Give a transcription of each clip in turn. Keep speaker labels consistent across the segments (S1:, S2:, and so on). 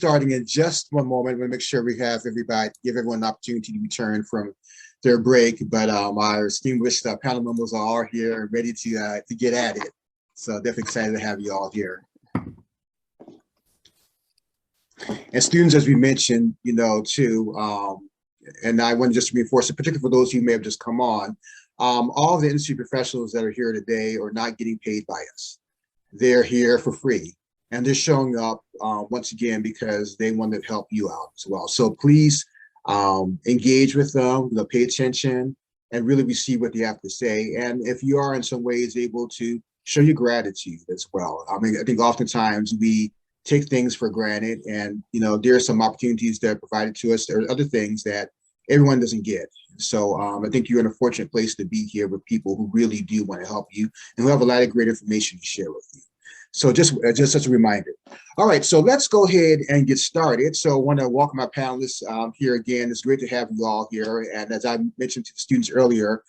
S1: Starting in just one moment. We'll make sure we have everybody, give everyone an opportunity to return from their break. But our distinguished panel members are all here and ready to get at it. So definitely excited to have you all here. And students, as we mentioned, too, and I want to just reinforce it, particularly for those who may have just come on, all the industry professionals that are here today are not getting paid by us. They're here for free. And they're showing up once again because they want to help you out as well. So please engage with them, pay attention, and really receive what they have to say. And if you are in some ways able to show your gratitude as well. I mean, I think oftentimes we take things for granted, and there are some opportunities that are provided to us. There are other things that everyone doesn't get. So I think you're in a fortunate place to be here with people who really do want to help you and who have a lot of great information to share with you. So just as a reminder. All right, so let's go ahead and get started. So I want to welcome my panelists here again. It's great to have you all here. And as I mentioned to the students earlier,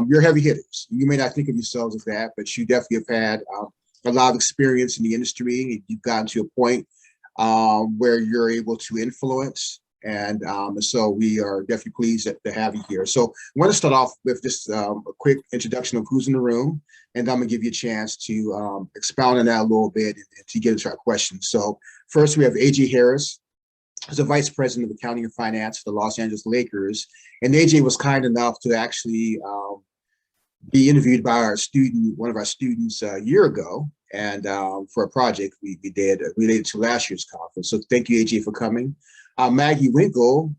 S1: you're heavy hitters. You may not think of yourselves as that, but you definitely have had a lot of experience in the industry. You've gotten to a point where you're able to influence. And so we are definitely pleased to have you here. So I want to start off with just a quick introduction of who's in the room, and I'm going to give you a chance to expound on that a little bit and to get into our questions. So first we have AJ Harris, who's the Vice President of Accounting and Finance for the Los Angeles Lakers. And AJ was kind enough to actually be interviewed by one of our students a year ago, and for a project we did related to last year's conference. So thank you, AJ, for coming. Maggie Winkle,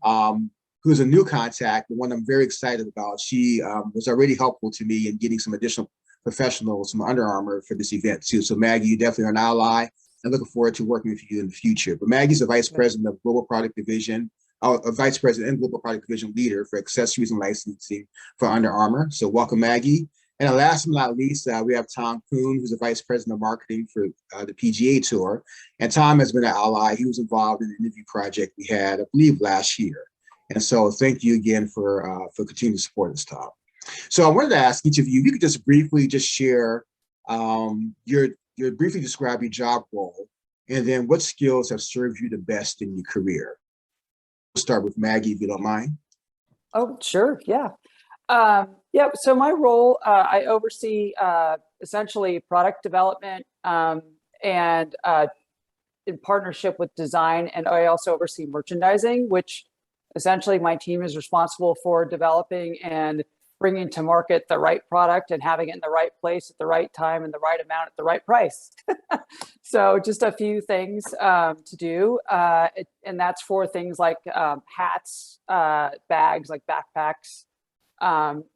S1: who's a new contact, the one I'm very excited about. She was already helpful to me in getting some additional professionals from Under Armour for this event too. So Maggie, you definitely are an ally. I'm looking forward to working with you in the future. But Maggie's the Vice President of Global Product Division, a Vice President and Global Product Division Leader for Accessories and Licensing for Under Armour. So welcome, Maggie. And last but not least, we have Tom Kuhn, who's the Vice President of Marketing for the PGA Tour. And Tom has been an ally. He was involved in the interview project we had, I believe, last year. And so thank you again for continuing to support us, Tom. So I wanted to ask each of you, if you could just briefly share briefly describe your job role, and then what skills have served you the best in your career. We'll start with Maggie, if you don't mind.
S2: Oh, sure, yeah. So my role, I oversee essentially product development and in partnership with design, and I also oversee merchandising, which essentially my team is responsible for developing and bringing to market the right product and having it in the right place at the right time and the right amount at the right price. So just a few things to do, and that's for things like hats, bags like backpacks,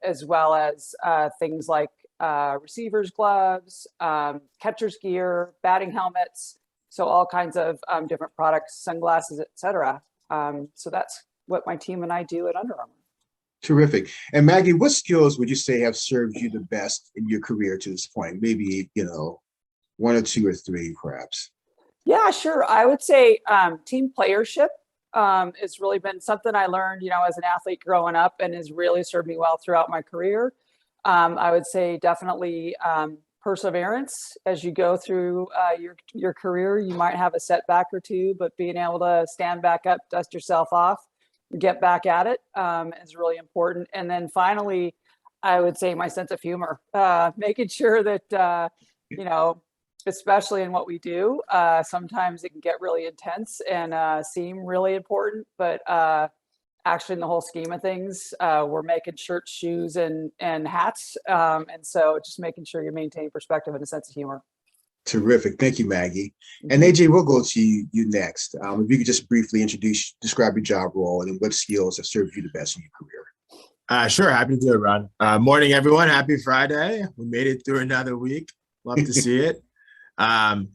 S2: as well as things like receivers gloves, catcher's gear, batting helmets, so all kinds of different products, sunglasses, etc. So that's what my team and I do at Under Armour.
S1: Terrific. And Maggie, what skills would you say have served you the best in your career to this point? Maybe, one or two or three, perhaps.
S2: Yeah, sure. I would say team playership has really been something I learned, as an athlete growing up, and has really served me well throughout my career. I would say definitely perseverance as you go through your career. You might have a setback or two, but being able to stand back up, dust yourself off, get back at it is really important. And then finally, I would say my sense of humor, making sure that, especially in what we do, sometimes it can get really intense and seem really important, but actually in the whole scheme of things, we're making shirts, shoes, and hats. And so just making sure you maintain perspective and a sense of humor.
S1: Terrific. Thank you, Maggie. And AJ, we'll go to you next. If you could just briefly describe your job role and what skills have served you the best in your career.
S3: Sure. Happy to do it, Ron. Morning, everyone. Happy Friday. We made it through another week. Love to see it. Again,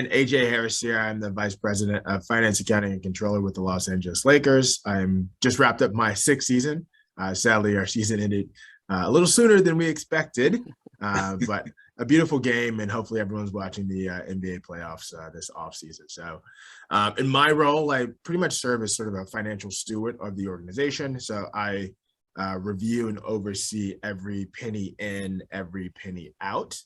S3: AJ Harris here. I'm the Vice President of Finance, Accounting, and Controller with the Los Angeles Lakers. I'm just wrapped up my 6th season. Sadly, our season ended a little sooner than we expected, but a beautiful game, and hopefully everyone's watching the NBA playoffs this offseason. So in my role, I pretty much serve as sort of a financial steward of the organization. So I review and oversee every penny in, every penny out.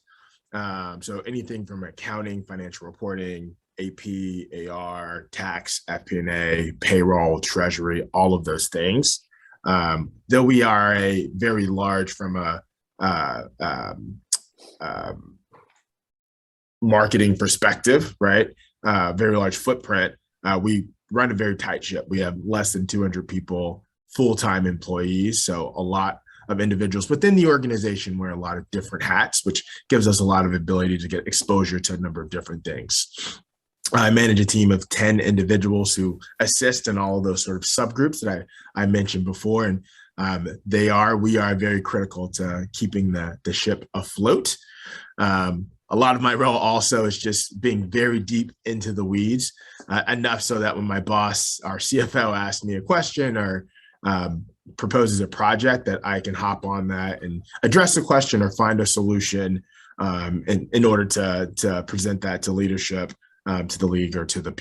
S3: So anything from accounting, financial reporting, AP, AR, tax, FP&A, payroll, treasury, all of those things. Though we are a very large from a marketing perspective, right? Very large footprint. We run a very tight ship. We have less than 200 people, full-time employees. So a lot of individuals within the organization wear a lot of different hats, which gives us a lot of ability to get exposure to a number of different things. I manage a team of 10 individuals who assist in all of those sort of subgroups that I mentioned before. And we are very critical to keeping the ship afloat. A lot of my role also is just being very deep into the weeds, enough so that when my boss, our CFO, asks me a question or proposes a project, that I can hop on that and address the question or find a solution in order to present that to leadership, to the league or to the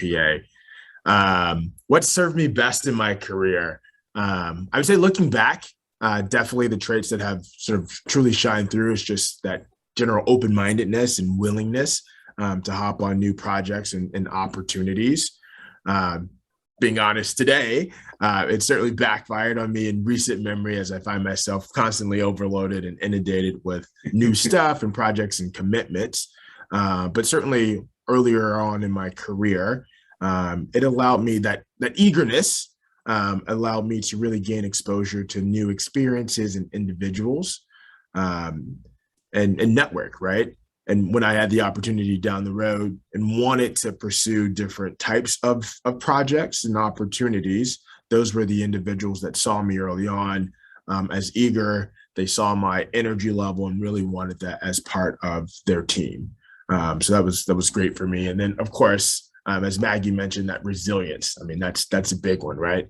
S3: PA. What served me best in my career? I would say looking back, definitely the traits that have sort of truly shined through is just that general open-mindedness and willingness to hop on new projects and opportunities. Being honest today, it certainly backfired on me in recent memory as I find myself constantly overloaded and inundated with new stuff and projects and commitments. But certainly earlier on in my career, it allowed me that eagerness allowed me to really gain exposure to new experiences and individuals. And network, right? And when I had the opportunity down the road and wanted to pursue different types of projects and opportunities, those were the individuals that saw me early on as eager. They saw my energy level and really wanted that as part of their team. So that was great for me. And then, of course, as Maggie mentioned, that resilience. I mean, that's a big one, right?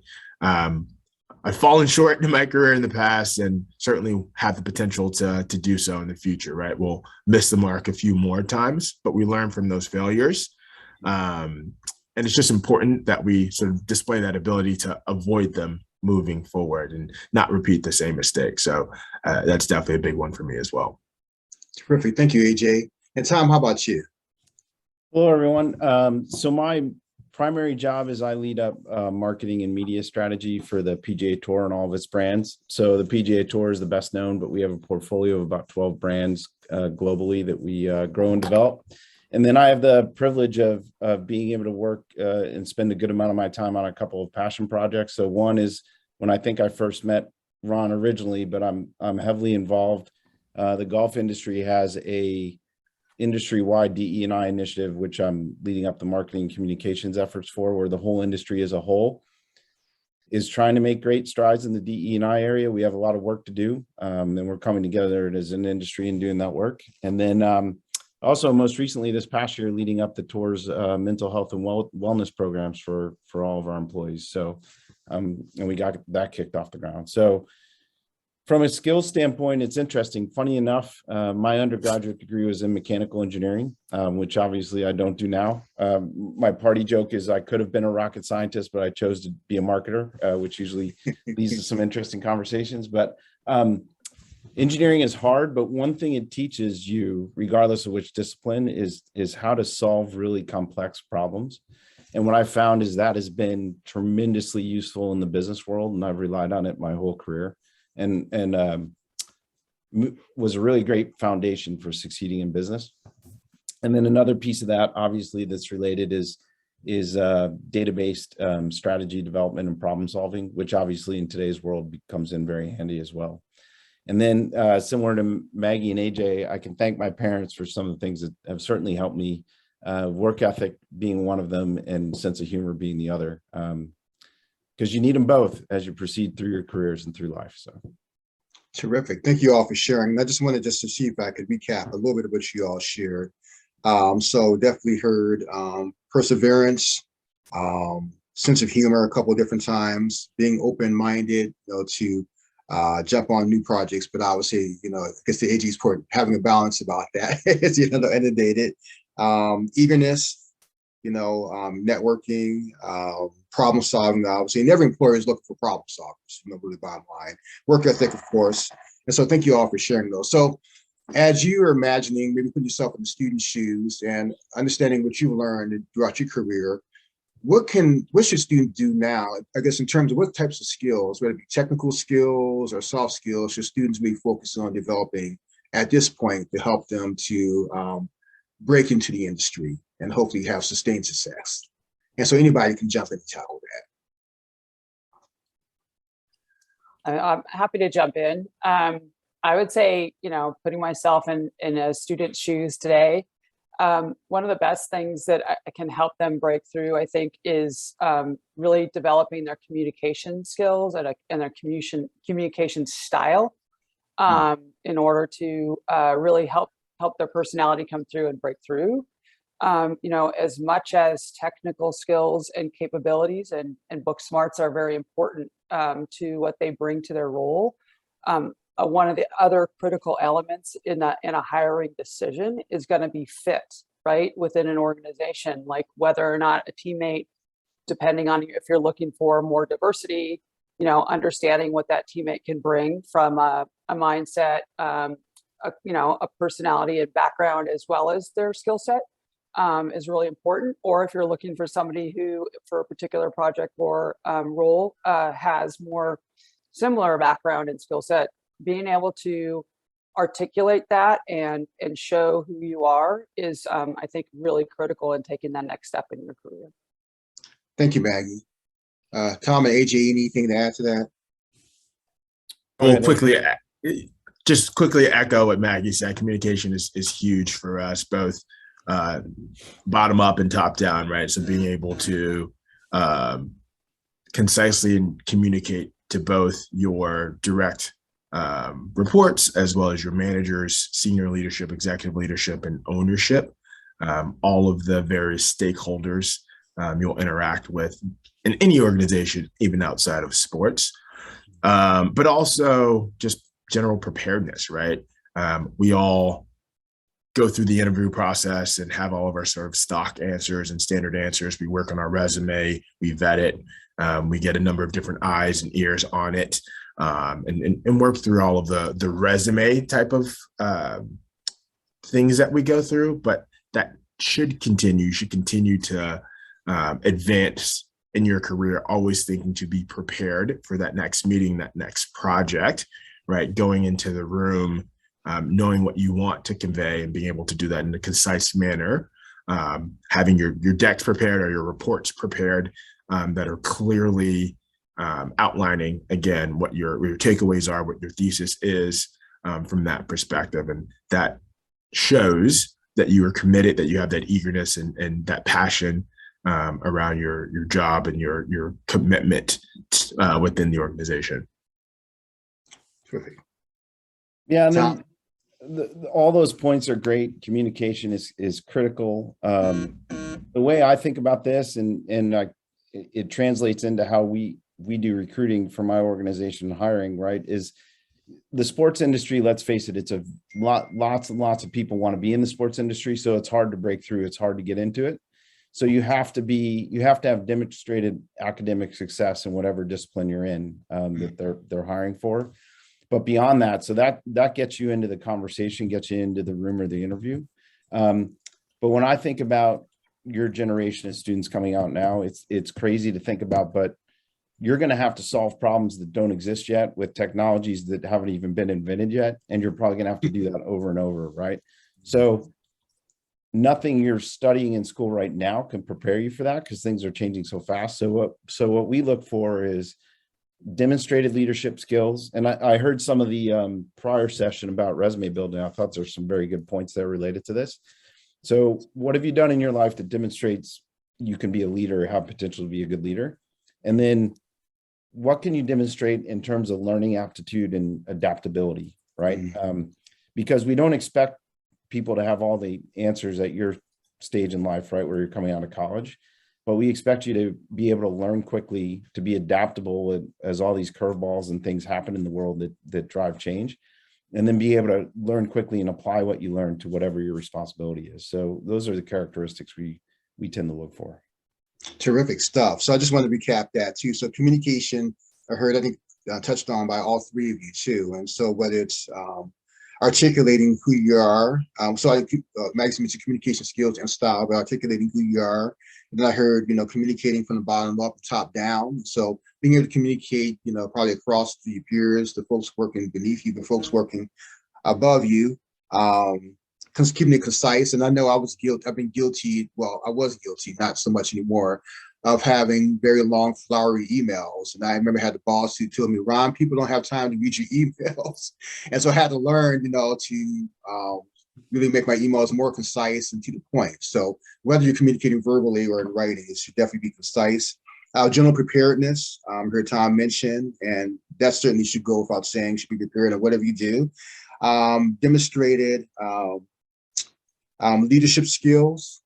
S3: I've fallen short in my career in the past and certainly have the potential to do so in the future, right? We'll miss the mark a few more times, but we learn from those failures. And it's just important that we sort of display that ability to avoid them moving forward and not repeat the same mistake. So that's definitely a big one for me as well.
S1: Terrific. Thank you, AJ. And Tom, how about you?
S4: Hello, everyone. So my primary job is I lead up marketing and media strategy for the PGA Tour and all of its brands. So the PGA Tour is the best known, but we have a portfolio of about 12 brands globally that we grow and develop. And then I have the privilege of being able to work and spend a good amount of my time on a couple of passion projects. So one is when I think I first met Ron originally, but I'm heavily involved. The golf industry has a industry-wide DE&I initiative, which I'm leading up the marketing and communications efforts for, where the whole industry as a whole is trying to make great strides in the DE&I area. We have a lot of work to do, and we're coming together as an industry and doing that work. And then also most recently this past year, leading up the tour's mental health and wellness programs for all of our employees. So, and we got that kicked off the ground. So from a skills standpoint, it's interesting. Funny enough, my undergraduate degree was in mechanical engineering, which obviously I don't do now. My party joke is I could have been a rocket scientist, but I chose to be a marketer, which usually leads to some interesting conversations. But engineering is hard, but one thing it teaches you, regardless of which discipline, is how to solve really complex problems. And what I found is that has been tremendously useful in the business world, and I've relied on it my whole career. And was a really great foundation for succeeding in business. And then another piece of that, obviously, that's related is data-based strategy development and problem solving, which obviously in today's world comes in very handy as well. And then similar to Maggie and AJ, I can thank my parents for some of the things that have certainly helped me, work ethic being one of them and sense of humor being the other. Because you need them both as you proceed through your careers and through life. So
S1: terrific. Thank you all for sharing. I just wanted to see if I could recap a little bit of what you all shared. So definitely heard perseverance, sense of humor a couple of different times, being open-minded, to jump on new projects. But I would say, I guess the AG's point, having a balance about that is, inundated. Eagerness, networking, problem solving, obviously, and every employer is looking for problem solvers, really bottom line. Work ethic, of course. And so thank you all for sharing those. So as you are imagining, maybe putting yourself in the student's shoes and understanding what you learned throughout your career, what should students do now? I guess in terms of what types of skills, whether it be technical skills or soft skills, should students be focused on developing at this point to help them to break into the industry and hopefully have sustained success? And so anybody can jump in and tackle that.
S2: I'm happy to jump in. I would say, putting myself in a student's shoes today, one of the best things that I can help them break through, I think, is really developing their communication skills and their communication style in order to really help their personality come through and break through. As much as technical skills and capabilities and book smarts are very important to what they bring to their role. One of the other critical elements in a hiring decision is going to be fit, right, within an organization, like whether or not a teammate, depending on if you're looking for more diversity, understanding what that teammate can bring from a mindset, a personality and background, as well as their skill set, is really important. Or if you're looking for somebody who, for a particular project or role, has more similar background and skill set, being able to articulate that and show who you are is, I think, really critical in taking that next step in your career.
S1: Thank you, Maggie. Tom and AJ, anything to add to that?
S3: Well, just quickly echo what Maggie said. Communication is huge for us, both bottom up and top down, right? So being able to concisely communicate to both your direct reports as well as your managers, senior leadership, executive leadership, and ownership, all of the various stakeholders you'll interact with in any organization, even outside of sports, but also just general preparedness, right? We all go through the interview process and have all of our sort of stock answers and standard answers. We work on our resume, we vet it, we get a number of different eyes and ears on it, and work through all of the resume type of things that we go through. But that should continue. You should continue to advance in your career, always thinking to be prepared for that next meeting, that next project, right? Going into the room, knowing what you want to convey and being able to do that in a concise manner, having your decks prepared or your reports prepared that are clearly outlining, again, what your takeaways are, what your thesis is from that perspective. And that shows that you are committed, that you have that eagerness and that passion around your job and your commitment within the organization.
S1: Terrific.
S4: Yeah, and then all those points are great. Communication is critical. The way I think about this, and it translates into how we do recruiting for my organization, hiring, right, is the sports industry. Let's face it, it's a lots and lots of people want to be in the sports industry, so it's hard to break through. It's hard to get into it. So you have to have demonstrated academic success in whatever discipline you're in that they're hiring for. But beyond that, so that gets you into the conversation, gets you into the room or the interview. But when I think about your generation of students coming out now, it's crazy to think about, but you're going to have to solve problems that don't exist yet with technologies that haven't even been invented yet. And you're probably going to have to do that over and over, right? So nothing you're studying in school right now can prepare you for that because things are changing so fast. So what we look for is demonstrated leadership skills. And I heard some of the prior session about resume building. I thought there's some very good points there related to this. So what have you done in your life that demonstrates you can be a leader or have potential to be a good leader? And then what can you demonstrate in terms of learning aptitude and adaptability, right? Because we don't expect people to have all the answers at your stage in life, right, where you're coming out of college. But we expect you to be able to learn quickly, to be adaptable as all these curveballs and things happen in the world that drive change, and then be able to learn quickly and apply what you learn to whatever your responsibility is. So those are the characteristics we tend to look for.
S1: Terrific stuff. So I just wanted to recap that too. So communication, I think touched on by all three of you too. And so whether it's articulating who you are. So I Max mentioned communication skills and style, but articulating who you are. And then I heard, communicating from the bottom up, top down. So being able to communicate, probably across to your peers, the folks working beneath you, the folks working above you. Keeping it concise. And I know I've been guilty. Well, I was guilty, not so much anymore, of having very long, flowery emails. And I remember I had the boss who told me, Ron, people don't have time to read your emails. And so I had to learn, to really make my emails more concise and to the point. So whether you're communicating verbally or in writing, it should definitely be concise. General preparedness, heard Tom mention, and that certainly should go without saying, should be prepared at whatever you do. Demonstrated leadership skills.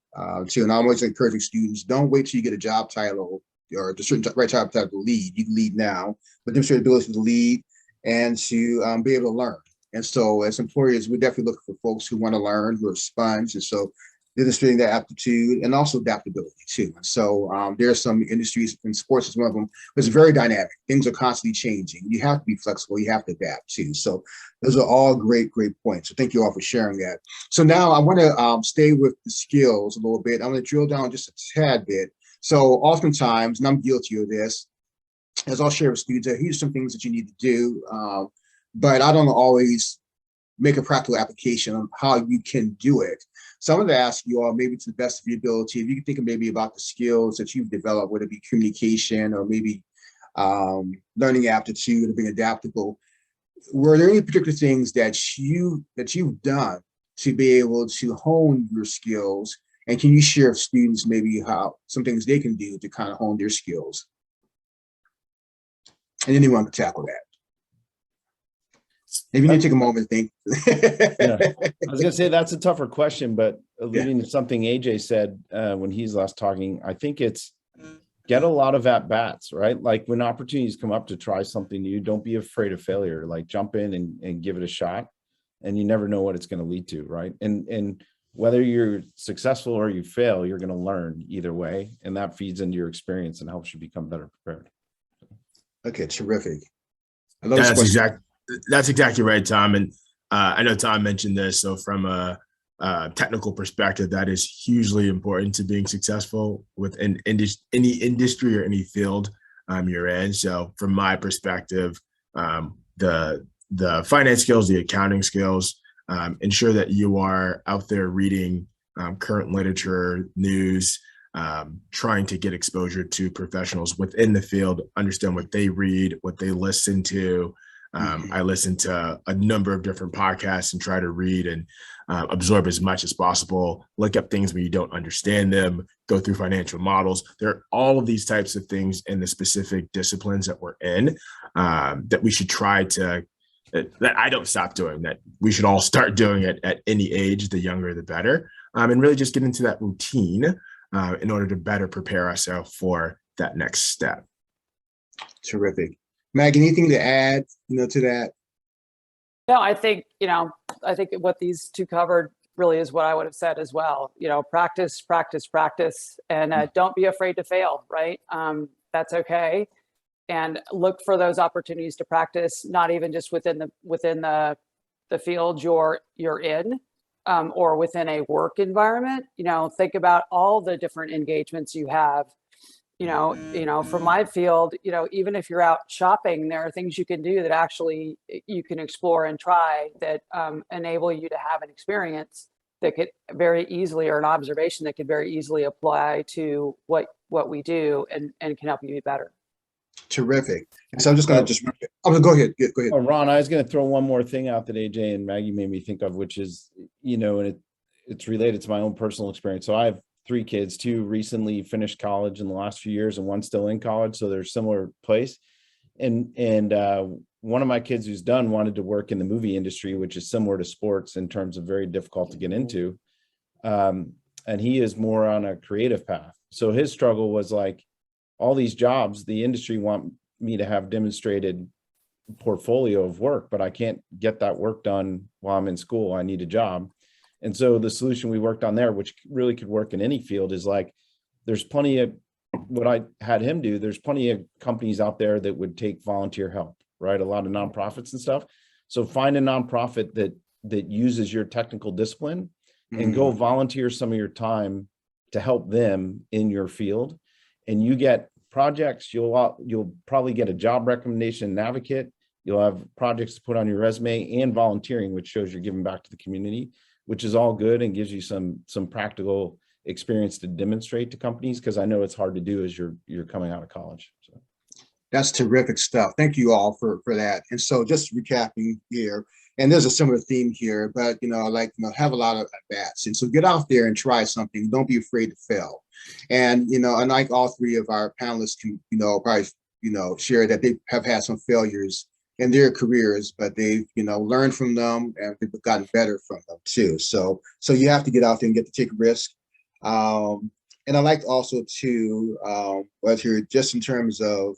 S1: Too, and I'm always encouraging students, don't wait till you get a job title or the certain right job title to lead. You can lead now, but demonstrate ability to lead and to be able to learn. And so as employers, we're definitely looking for folks who want to learn, who are sponge. And so demonstrating that aptitude and also adaptability too. And so there are some industries, and sports is one of them, but it's very dynamic. Things are constantly changing. You have to be flexible. You have to adapt too. So those are all great points. So thank you all for sharing that. So now I want to stay with the skills a little bit. I'm going to drill down just a tad bit. So oftentimes, and I'm guilty of this, as I'll share with students, here's some things that you need to do, but I don't always make a practical application on how you can do it. So I'm going to ask you all, maybe to the best of your ability, if you can think of maybe about the skills that you've developed, whether it be communication or maybe learning aptitude or being adaptable. Were there any particular things that you've done to be able to hone your skills? And can you share with students maybe how some things they can do to kind of hone their skills? And anyone can tackle that. Maybe you need to take a moment to think.
S4: Yeah. I was going to say that's a tougher question, but alluding to something AJ said when he's last talking, I think it's get a lot of at-bats, right? Like when opportunities come up to try something new, don't be afraid of failure. Like jump in and give it a shot, and you never know what it's going to lead to, right? And whether you're successful or you fail, you're going to learn either way, and that feeds into your experience and helps you become better prepared.
S1: Okay, terrific. I love this question.
S3: That's exactly right, Tom. And I know Tom mentioned this. So from a technical perspective, that is hugely important to being successful within any industry or any field you're in. So from my perspective, the finance skills, the accounting skills, ensure that you are out there reading current literature, news, trying to get exposure to professionals within the field, understand what they read, what they listen to. I listen to a number of different podcasts and try to read and absorb as much as possible, look up things when you don't understand them, go through financial models. There are all of these types of things in the specific disciplines that we're in that we should try to, that I don't stop doing, that we should all start doing it at any age, the younger, the better, and really just get into that routine in order to better prepare ourselves for that next step.
S1: Terrific. Maggie, anything to add, to that?
S2: No, I think what these two covered really is what I would have said as well. Practice, and don't be afraid to fail, right? That's okay. And look for those opportunities to practice, not even just within the field you're in, or within a work environment. Think about all the different engagements you have. From my field, even if you're out shopping, there are things you can do that actually you can explore and try that enable you to have an experience that could very easily, or an observation that could very easily apply to what we do and can help you be better.
S1: Terrific. And so I'm just going to go ahead. Go ahead.
S4: Oh, Ron, I was going to throw one more thing out that AJ and Maggie made me think of, which is, and it's related to my own personal experience. So I have 3 kids, 2 recently finished college in the last few years and 1 still in college. So they're similar place. And one of my kids who's done wanted to work in the movie industry, which is similar to sports in terms of very difficult to get into. And he is more on a creative path. So his struggle was like, all these jobs, the industry want me to have demonstrated portfolio of work, but I can't get that work done while I'm in school. I need a job. And so the solution we worked on there, which really could work in any field, is like, there's plenty of what I had him do. There's plenty of companies out there that would take volunteer help, right? A lot of nonprofits and stuff. So find a nonprofit that that uses your technical discipline and go volunteer some of your time to help them in your field. And you get projects, you'll probably get a job recommendation, an advocate, you'll have projects to put on your resume, and volunteering, which shows you're giving back to the community, which is all good and gives you some practical experience to demonstrate to companies, because I know it's hard to do as you're coming out of college. So
S1: that's terrific stuff. Thank you all for that. And so just recapping here, and there's a similar theme here, but have a lot of bats. And so get out there and try something. Don't be afraid to fail. And unlike all three of our panelists can, probably, share that they have had some failures in their careers, but they've, learned from them and they've gotten better from them too. So you have to get out there and get to take a risk. And I like also to, whether just in terms of,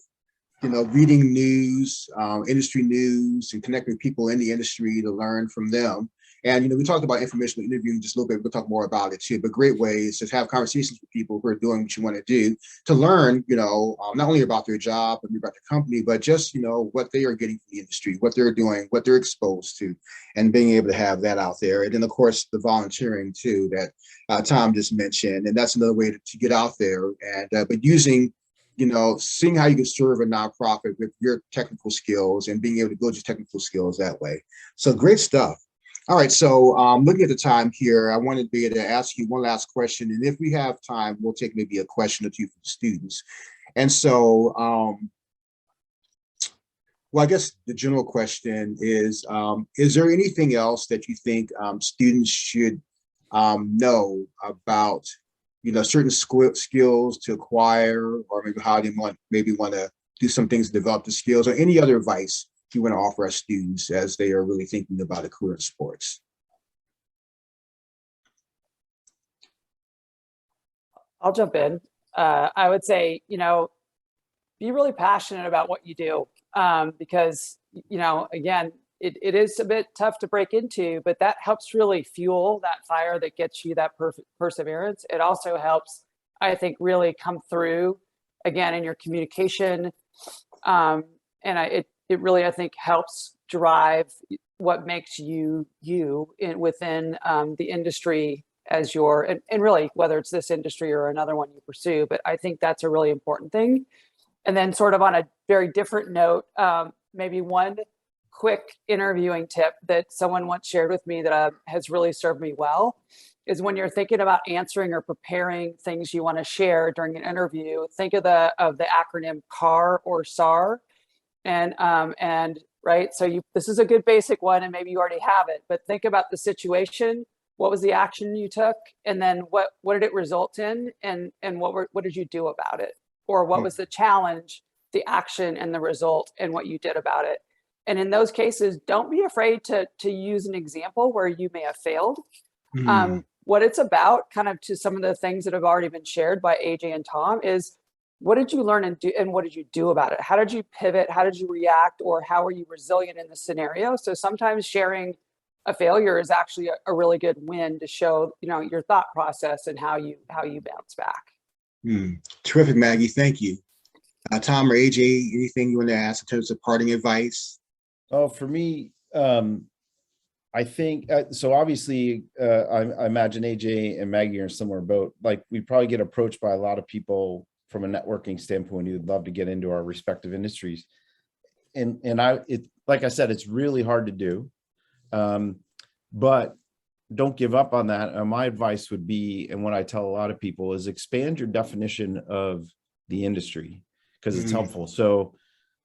S1: reading news, industry news, and connecting with people in the industry to learn from them. And, we talked about informational interviewing just a little bit. We'll talk more about it too, but great way is to have conversations with people who are doing what you want to do to learn, not only about their job, but about the company, but just, what they are getting from the industry, what they're doing, what they're exposed to, and being able to have that out there. And then of course, the volunteering too, that Tom just mentioned. And that's another way to get out there and, but using, seeing how you can serve a nonprofit with your technical skills and being able to build your technical skills that way. So great stuff. All right, so looking at the time here, I wanted to be able to ask you one last question. And if we have time, we'll take maybe a question or two from the students. And so, well, I guess the general question is there anything else that you think students should know about certain skills to acquire, or maybe how they want to do some things to develop the skills, or any other advice you want to offer our students as they are really thinking about a career in sports?
S2: I'll jump in. I would say, be really passionate about what you do, because, again, it is a bit tough to break into, but that helps really fuel that fire that gets you that perseverance. It also helps, I think, really come through again in your communication. And it really, I think, helps drive what makes you within the industry as and really whether it's this industry or another one you pursue. But I think that's a really important thing. And then sort of on a very different note, maybe one quick interviewing tip that someone once shared with me that has really served me well is when you're thinking about answering or preparing things you want to share during an interview, think of the acronym CAR or SAR. And right, so this is a good basic one, and maybe you already have it, but think about the situation. What was the action you took, and then what did it result in, and what did you do about it, or what was the challenge, the action, and the result, and what you did about it. And in those cases, don't be afraid to use an example where you may have failed. What it's about, kind of to some of the things that have already been shared by AJ and Tom, is what did you learn and what did you do about it? How did you pivot? How did you react? Or how were you resilient in the scenario? So sometimes sharing a failure is actually a really good win to show, your thought process and how you bounce back.
S1: Terrific, Maggie. Thank you. Tom or AJ, anything you want to ask in terms of parting advice?
S4: Oh, for me, I think so. Obviously, I imagine AJ and Maggie are in a similar boat. Like, we probably get approached by a lot of people from a networking standpoint who'd love to get into our respective industries, and like I said, it's really hard to do, but don't give up on that. My advice would be, and what I tell a lot of people, is expand your definition of the industry, because it's helpful. So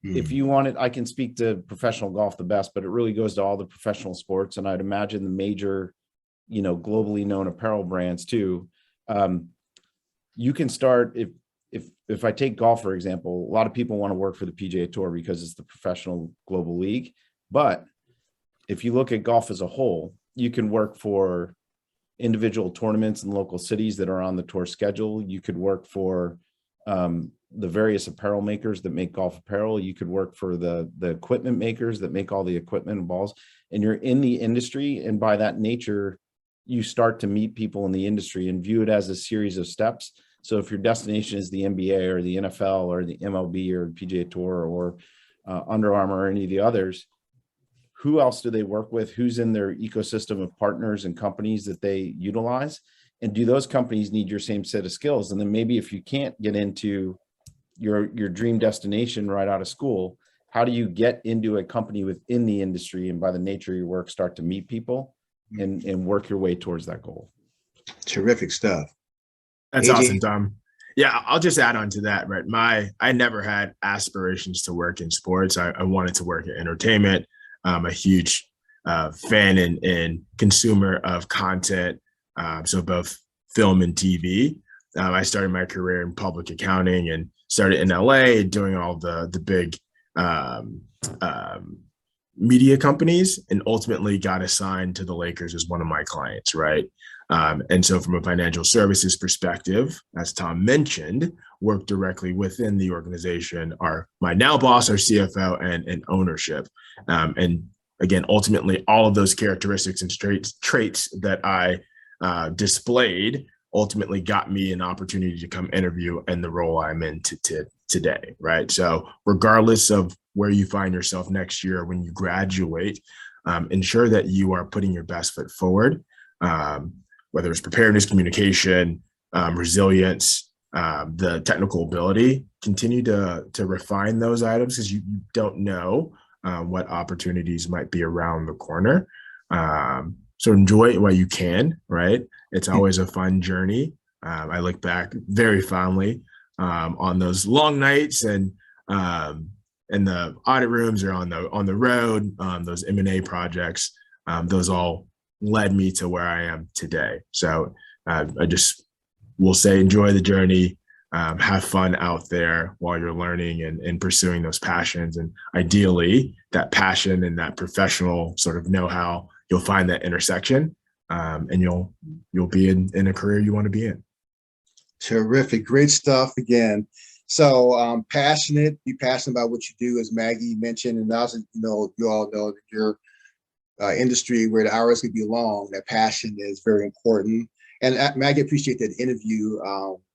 S4: if you want it, I can speak to professional golf the best, but it really goes to all the professional sports. And I'd imagine the major, globally known apparel brands too. You can start, if I take golf, for example, a lot of people want to work for the PGA Tour because it's the professional global league. But if you look at golf as a whole, you can work for individual tournaments in local cities that are on the tour schedule. You could work for the various apparel makers that make golf apparel. You could work for the equipment makers that make all the equipment and balls, and you're in the industry. And by that nature, you start to meet people in the industry and view it as a series of steps. So if your destination is the NBA or the NFL or the MLB or PGA Tour or Under Armour or any of the others, who else do they work with, who's in their ecosystem of partners and companies that they utilize, and do those companies need your same set of skills? And then maybe if you can't get into your dream destination right out of school, how do you get into a company within the industry, and by the nature of your work start to meet people and work your way towards that goal?
S1: Terrific stuff.
S3: That's
S1: AJ?
S3: awesome, Tom. Yeah, I'll just add on to that, right? I never had aspirations to work in sports. I wanted to work in entertainment. I'm a huge fan and consumer of content, so both film and TV. I started my career in public accounting and started in LA doing all the big media companies, and ultimately got assigned to the Lakers as one of my clients, right? And so from a financial services perspective, as Tom mentioned, work directly within the organization, my now boss, our CFO, and ownership. And again, ultimately, all of those characteristics and traits that I displayed ultimately got me an opportunity to come interview in the role I'm in today, right? So regardless of where you find yourself next year when you graduate, ensure that you are putting your best foot forward, whether it's preparedness, communication, resilience, the technical ability. Continue to refine those items, because you don't know what opportunities might be around the corner. So enjoy it while you can, right? It's always a fun journey. I look back very fondly on those long nights and in the audit rooms or on the road, those M&A projects. Those all led me to where I am today. So I just will say, enjoy the journey, have fun out there while you're learning and pursuing those passions. And ideally, that passion and that professional sort of know-how, you'll find that intersection, and you'll be in a career you want to be in.
S1: Terrific. Great stuff again. So be passionate about what you do, as Maggie mentioned, and also, you all know that your industry, where the hours could be long, that passion is very important. And Maggie, appreciate that interview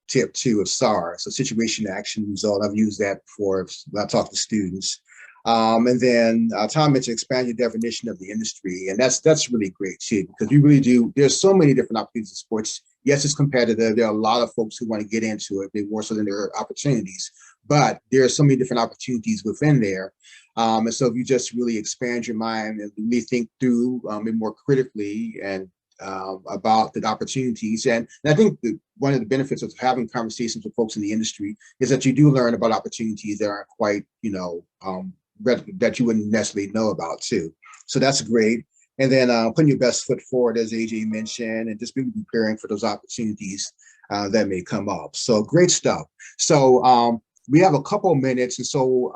S1: tip too of SAR, so situation, action, result. I've used that before when I talk to students. And then Tom mentioned expand your definition of the industry, and that's really great too, because we really do. There's so many different opportunities in sports. Yes, it's competitive. There are a lot of folks who want to get into it, more so than there are opportunities. But there are so many different opportunities within there. And so if you just really expand your mind and really think through it more critically and about the opportunities. And I think one of the benefits of having conversations with folks in the industry is that you do learn about opportunities that aren't quite, that you wouldn't necessarily know about too. So that's great. And then putting your best foot forward, as AJ mentioned, and just be preparing for those opportunities that may come up. So great stuff. So we have a couple of minutes, and so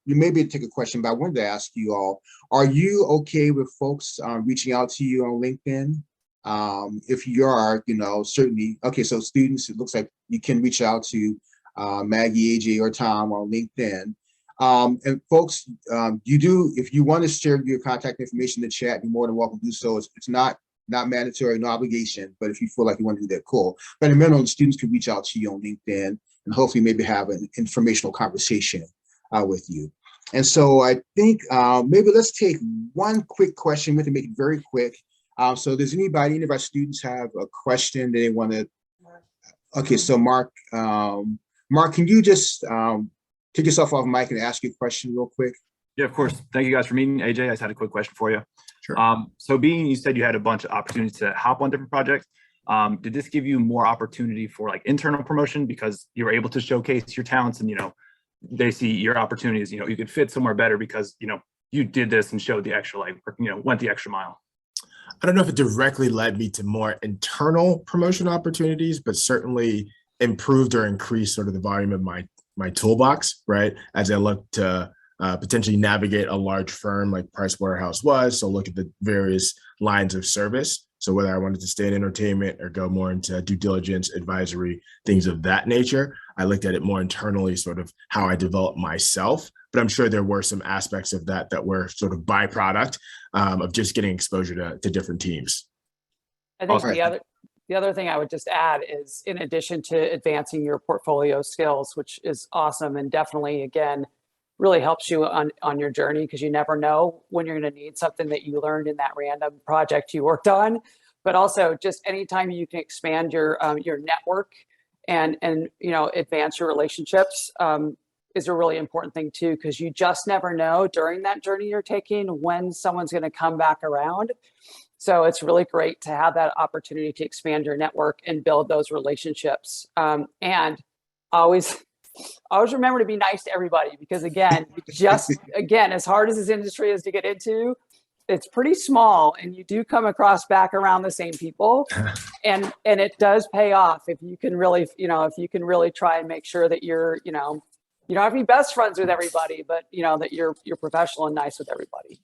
S1: you may be able to take a question, but I wanted to ask you all, are you okay with folks reaching out to you on LinkedIn? If you are, certainly. Okay, so students, it looks like you can reach out to Maggie, AJ, or Tom on LinkedIn. And folks, if you want to share your contact information in the chat, you're more than welcome to do so. It's not mandatory, no obligation, but if you feel like you want to do that, cool. But in a minimum, students can reach out to you on LinkedIn and hopefully maybe have an informational conversation with you. And so I think maybe let's take one quick question. We have to make it very quick. So does any of our students have a question that they want to? Okay, so Mark, can you just take yourself off mic and ask your question real quick?
S5: Yeah, of course. Thank you guys for meeting. AJ, I just had a quick question for you.
S3: Sure.
S5: So you said you had a bunch of opportunities to hop on different projects. Did this give you more opportunity for like internal promotion because you were able to showcase your talents and, they see your opportunities, you could fit somewhere better because, you did this and showed the extra, went the extra mile?
S3: I don't know if it directly led me to more internal promotion opportunities, but certainly improved or increased sort of the volume of my toolbox, right? As I look to potentially navigate a large firm like Pricewaterhouse was. So look at the various lines of service. So whether I wanted to stay in entertainment or go more into due diligence, advisory, things of that nature, I looked at it more internally, sort of how I developed myself. But I'm sure there were some aspects of that were sort of byproduct of just getting exposure to different teams.
S2: I think the other thing I would just add is, in addition to advancing your portfolio skills, which is awesome, and definitely, again, really helps you on your journey, because you never know when you're going to need something that you learned in that random project you worked on. But also, just anytime you can expand your network and advance your relationships is a really important thing too, because you just never know during that journey you're taking when someone's going to come back around. So it's really great to have that opportunity to expand your network and build those relationships. And always remember to be nice to everybody, because again, as hard as this industry is to get into, it's pretty small, and you do come across back around the same people, and it does pay off if you can really, try and make sure that you're, you don't have to be best friends with everybody, but that you're professional and nice with everybody.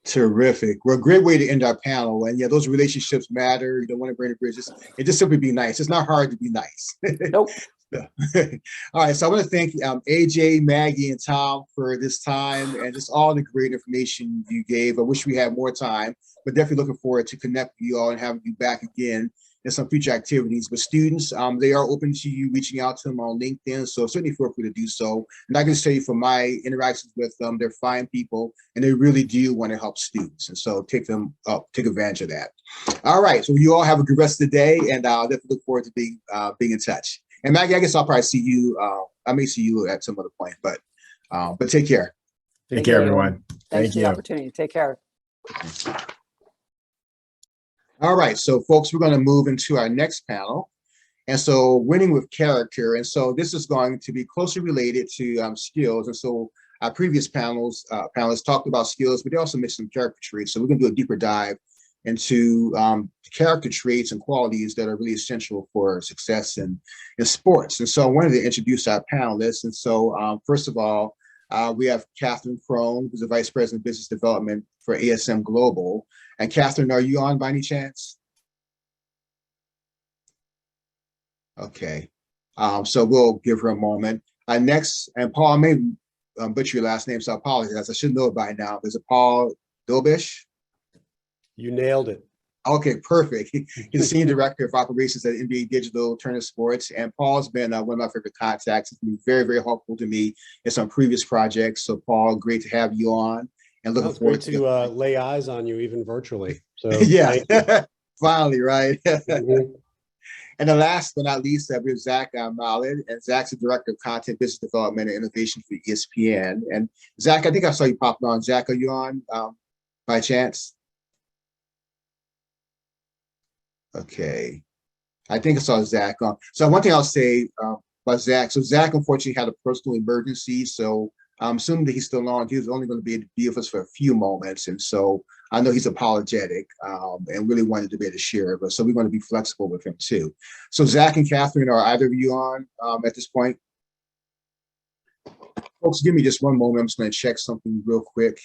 S1: Terrific. Well, great way to end our panel. And yeah, those relationships matter. You don't want to burn the bridges. And just simply be nice. It's not hard to be nice.
S2: Nope.
S1: All right. So I want to thank AJ, Maggie, and Tom for this time and just all the great information you gave. I wish we had more time, but definitely looking forward to connect with you all and having you back again in some future activities. But students, they are open to you reaching out to them on LinkedIn. So certainly feel free to do so. And I can tell you from my interactions with them, they're fine people and they really do want to help students. And so take advantage of that. All right. So you all have a good rest of the day, and I'll definitely look forward to being in touch. And Maggie, I guess I'll probably see you. I may see you at some other point, but take care.
S3: Take care, everyone.
S2: Thanks for the opportunity. Take care.
S1: All right, so folks, we're going to move into our next panel. And so winning with character. And so this is going to be closely related to skills. And so our previous panelists talked about skills, but they also mentioned some character traits. So we're going to do a deeper dive into character traits and qualities that are really essential for success in sports. And so I wanted to introduce our panelists. And so first of all, we have Catherine Crone, who's the Vice President of Business Development for ASM Global. And Catherine, are you on by any chance? Okay, so we'll give her a moment. Next, and Paul, I may butcher your last name, so I apologize. I should know it by now. Is it Paul Dobish?
S6: You nailed it.
S1: Okay, perfect. He's the Senior Director of Operations at NBA Digital Turner Sports. And Paul's been one of my favorite contacts. He's been very, very helpful to me in some previous projects. So Paul, great to have you on. And looking forward
S6: to lay eyes on you even virtually. So
S1: yeah, finally, right? Mm-hmm. And then last but not least, we have Zach Malin, and Zach's the Director of Content, Business Development, and Innovation for ESPN. And Zach, I think I saw you pop on. Zach, are you on by chance? Okay, I think I saw Zach on. So one thing I'll say about Zach. So Zach unfortunately had a personal emergency, so I'm assuming that he's still on. He was only going to be able to be with us for a few moments, and so I know he's apologetic and really wanted to be able to share it. But so we're going to be flexible with him too. So Zach and Catherine, are either of you on at this point? Folks, give me just one moment. I'm just going to check something real quick.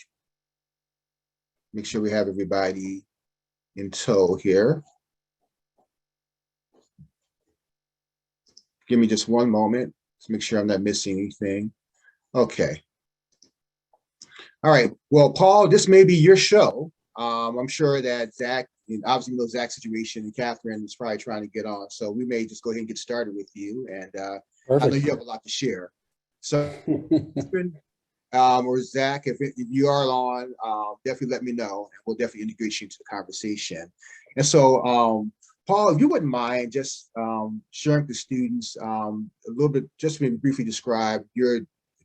S1: Make sure we have everybody in tow here. Give me just one moment to make sure I'm not missing anything. Okay. All right. Well, Paul, this may be your show. I'm sure that Zach, obviously, you know Zach's situation, and Catherine is probably trying to get on. So we may just go ahead and get started with you. And I know you have a lot to share. So, or Zach, if you are on, definitely let me know, and we'll definitely integrate you into the conversation. And so, Paul, if you wouldn't mind just sharing with the students a little bit, just maybe briefly describe your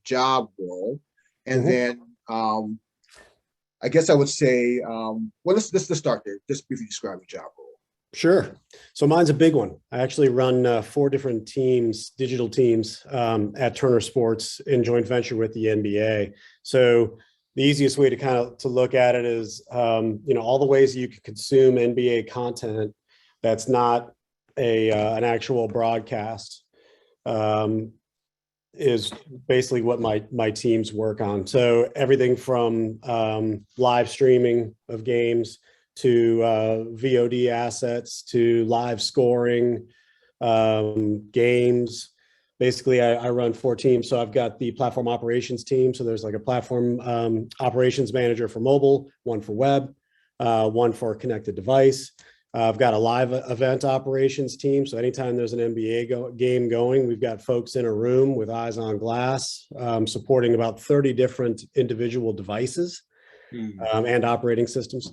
S1: job role, and then I guess I would say, well, let's start there. Just briefly describe your job role.
S6: Sure. So mine's a big one. I actually run 4 different teams, digital teams at Turner Sports in joint venture with the NBA. So the easiest way to look at it is, all the ways you can consume NBA content that's not an actual broadcast is basically what my teams work on. So everything from live streaming of games to VOD assets to live scoring, games. Basically, I run 4 teams. So I've got the platform operations team. So there's like a platform operations manager for mobile, one for web, one for connected device. I've got a live event operations team. So anytime there's an NBA game going, we've got folks in a room with eyes on glass, supporting about 30 different individual devices and operating systems.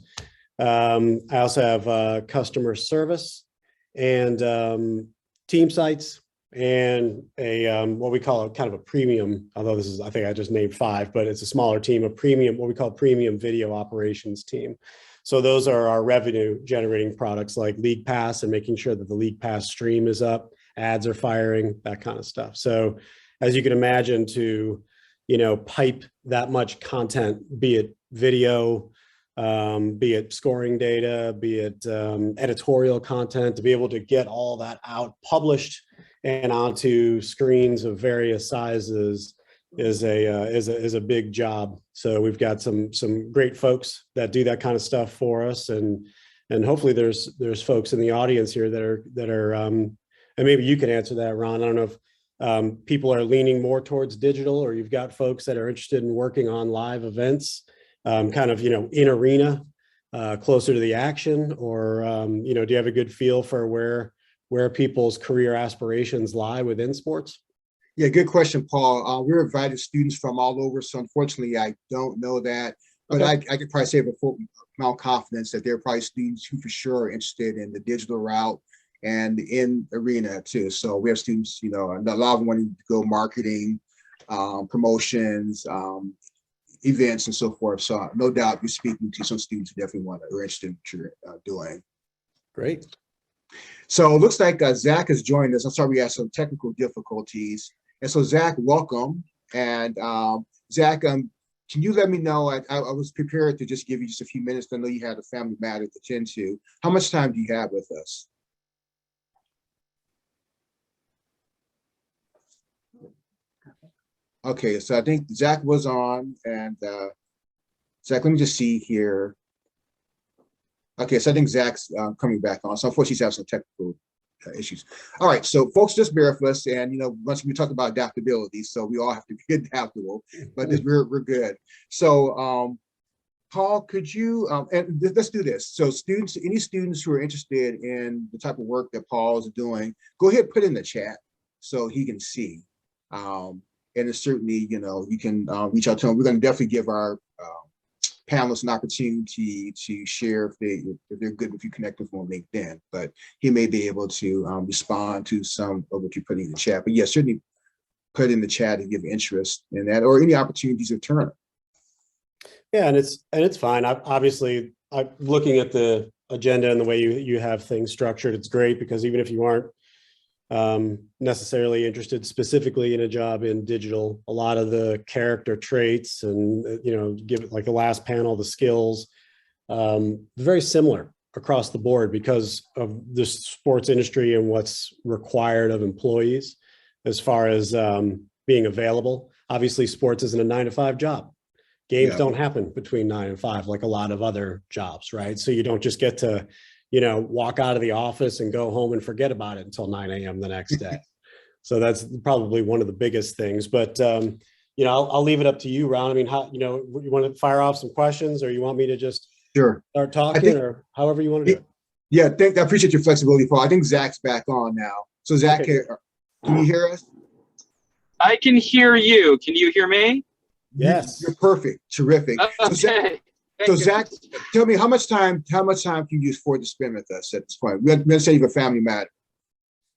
S6: I also have customer service and team sites and a what we call a kind of a premium, although this is, I think I just named 5, but it's a smaller team, a premium, what we call premium video operations team. So those are our revenue generating products like League Pass and making sure that the League Pass stream is up, ads are firing, that kind of stuff. So as you can imagine, to, you know, pipe that much content, be it video, be it scoring data, be it editorial content, to be able to get all that out, published and onto screens of various sizes is a big job. So we've got some great folks that do that kind of stuff for us, and hopefully there's folks in the audience here that are and maybe you can answer that, Ron. I don't know if people are leaning more towards digital, or you've got folks that are interested in working on live events, kind of, you know, in arena, closer to the action, or you know, do you have a good feel for where people's career aspirations lie within sports?
S1: Yeah, good question, Paul. We're invited students from all over, so unfortunately, I don't know that. But okay. I could probably say with full amount of confidence that there are probably students who for sure are interested in the digital route and in arena too. So we have students, you know, a lot of them wanting to go marketing, promotions, events, and so forth. So no doubt you're speaking to some students who definitely are interested in what you're doing.
S6: Great.
S1: So it looks like Zach has joined us. I'm sorry we had some technical difficulties. And so Zach, welcome. And Zach, can you let me know, I was prepared to just give you just a few minutes. I know you had a family matter to tend to. How much time do you have with us? Okay, so I think Zach was on, and Zach, let me just see here. Okay, so I think Zach's coming back on. So unfortunately, he's having some technical issues. All right, so folks, just bear with us. And, you know, once we talk about adaptability, so we all have to be adaptable, but we're good. So Paul, could you, and let's do this. So students, any students who are interested in the type of work that Paul is doing, go ahead, put in the chat so he can see. And it's certainly, you know, you can reach out to him. We're going to definitely give our panelists an opportunity to share if they're good with you, connect with them on LinkedIn, but he may be able to respond to some of what you put in the chat. But yeah, certainly put in the chat and give interest in that, or any opportunities of Turner. Yeah, and it's fine. Obviously, looking at the agenda and the way you have things structured, it's great, because even if you aren't necessarily interested specifically in a job in digital, a lot of the character traits and, you know, give it like the last panel, the skills, very similar across the board because of the sports industry and what's required of employees as far as being available. Obviously, sports isn't a 9-to-5 job. Games don't happen between 9 and 5 like a lot of other jobs, right? So you don't just get to, you know, walk out of the office and go home and forget about it until 9 a.m. the next day. So that's probably one of the biggest things. But, you know, I'll leave it up to you, Ron. I mean, how, you know, you want to fire off some questions, or you want me to just start talking, or however you want to do it? Yeah, I appreciate your flexibility, Paul. I think Zach's back on now. So Zach, okay. Can you hear us?
S7: I can hear you. Can you hear me?
S6: Yes.
S1: You're perfect. Terrific.
S7: Okay.
S1: So Zach, tell me how much time can you afford to spend with us at this point? We're going to say you have a family matter.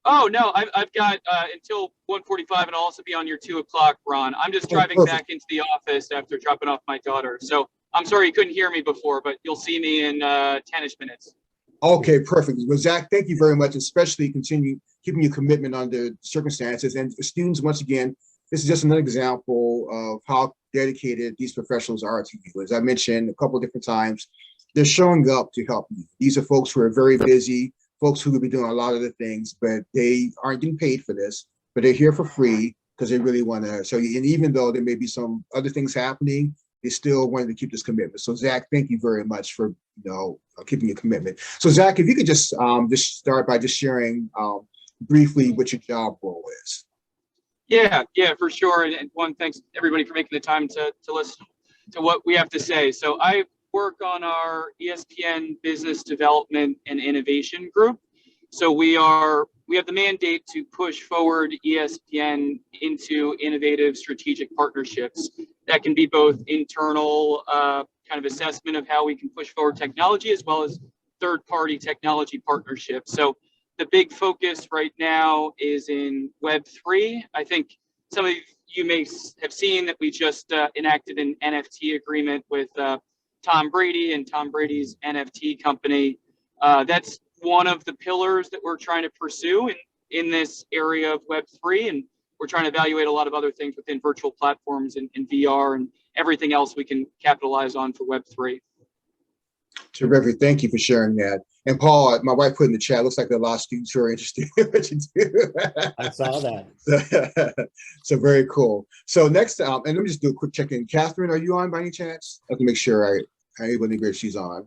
S7: Oh no, I've got until 1:45, and I'll also be on your 2 o'clock, Ron. I'm just driving back into the office after dropping off my daughter. So I'm sorry you couldn't hear me before, but you'll see me in 10-ish minutes. Okay, perfect. Well, Zach, thank you very much, especially continue keeping your commitment under circumstances. And students, once again, this is just another example of how dedicated these professionals are to you. As I mentioned a couple of different times, they're showing up to help you. These are folks who are very busy, folks who could be doing a lot of the things, but they aren't getting paid for this, but they're here for free because they really want to show you. And even though there may be some other things happening, they still wanted to keep this commitment. So Zach, thank you very much for, you know, keeping your commitment. So Zach, if you could just start by just sharing briefly what your job role is. Yeah, for sure. And one, thanks everybody for making the time to listen to what we have to say. So I work on our ESPN Business Development and Innovation Group. So we have the mandate to push forward ESPN into innovative strategic partnerships that can be both internal kind of assessment of how we can push forward technology, as well as third-party technology partnerships. So the big focus right now is in Web3. I think some of you may have seen that we just enacted an NFT agreement with Tom Brady and Tom Brady's NFT company. That's one of the pillars that we're trying to pursue in this area of Web3. And we're trying to evaluate a lot of other things within virtual platforms and VR and everything else we can capitalize on for Web3.
S1: Terrific. Thank you for sharing that. And Paul, my wife put in the chat, looks like there are a lot of students who are interested in what you do.
S6: I saw that.
S1: So very cool. So next, and let me just do a quick check-in. Catherine, are you on by any chance? I have to make sure I'm able to agree if she's on.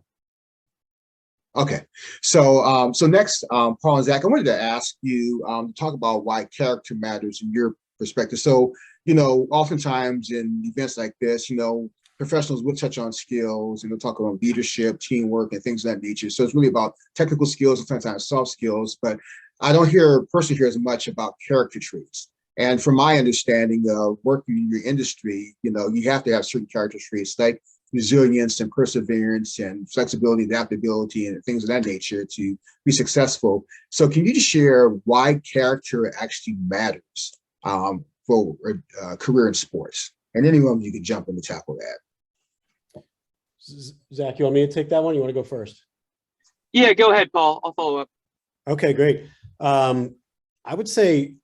S1: Okay. So so next, Paul and Zach, I wanted to ask you to talk about why character matters in your perspective. So, oftentimes in events like this, professionals will touch on skills and they'll talk about leadership, teamwork, and things of that nature. So it's really about technical skills and sometimes soft skills, but I don't personally hear as much about character traits. And from my understanding of working in your industry, you have to have certain character traits like resilience and perseverance and flexibility, adaptability, and things of that nature to be successful. So can you just share why character actually matters for a career in sports? And anyone you can jump in to tackle that.
S6: Zach, you want me to take that one? You want to go first?
S7: Yeah, go ahead, Paul. I'll follow up.
S6: Okay, great. I would say,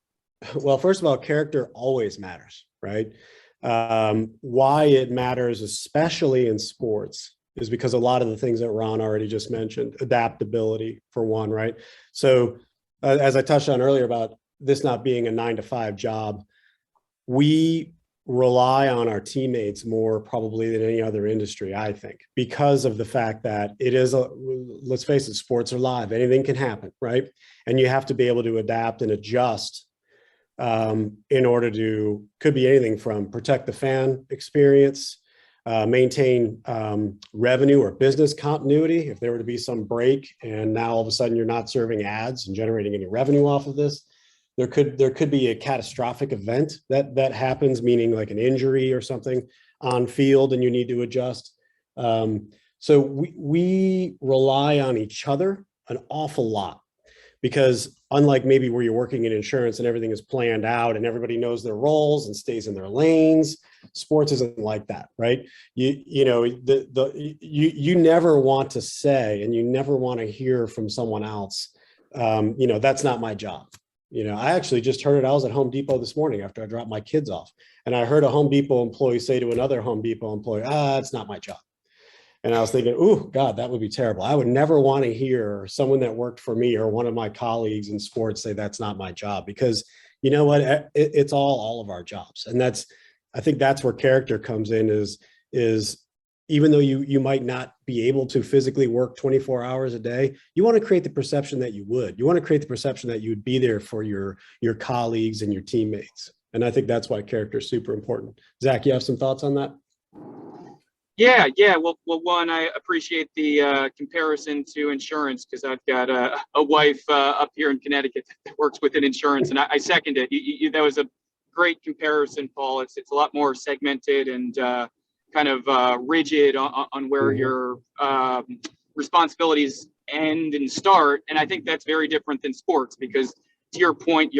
S6: well, first of all, character always matters, right? Why it matters, especially in sports, is because a lot of the things that Ron already just mentioned, adaptability for one, right? So as I touched on earlier about this not being a 9-to-5 job, we rely on our teammates more probably than any other industry, I think, because of the fact that it is, let's face it, sports are live, anything can happen, right? And you have to be able to adapt and adjust in order to, could be anything from protect the fan experience, maintain revenue or business continuity. If there were to be some break and now all of a sudden you're not serving ads and generating any revenue off of this, there could be a catastrophic event that happens, meaning like an injury or something on field and you need to adjust. So we rely on each other an awful lot, because unlike maybe where you're working in insurance and everything is planned out and everybody knows their roles and stays in their lanes, sports isn't like that, right? You never want to say, and you never want to hear from someone else, that's not my job. I actually just heard it. I was at Home Depot this morning after I dropped my kids off, and I heard a Home Depot employee say to another Home Depot employee, it's not my job. And I was thinking, oh God, that would be terrible. I would never want to hear someone that worked for me or one of my colleagues in sports say that's not my job, because you know what, it's all of our jobs. And I think that's where character comes in, is even though you might not be able to physically work 24 hours a day, you want to create the perception that you would. You want to create the perception that you would be there for your colleagues and your teammates. And I think that's why character is super important. Zach, you have some thoughts on that?
S7: Yeah. Well, one, I appreciate the comparison to insurance, because I've got a wife up here in Connecticut that works within insurance, and I second it. That was a great comparison, Paul. It's a lot more segmented and kind of rigid on where your responsibilities end and start, and I think that's very different than sports, because to your point,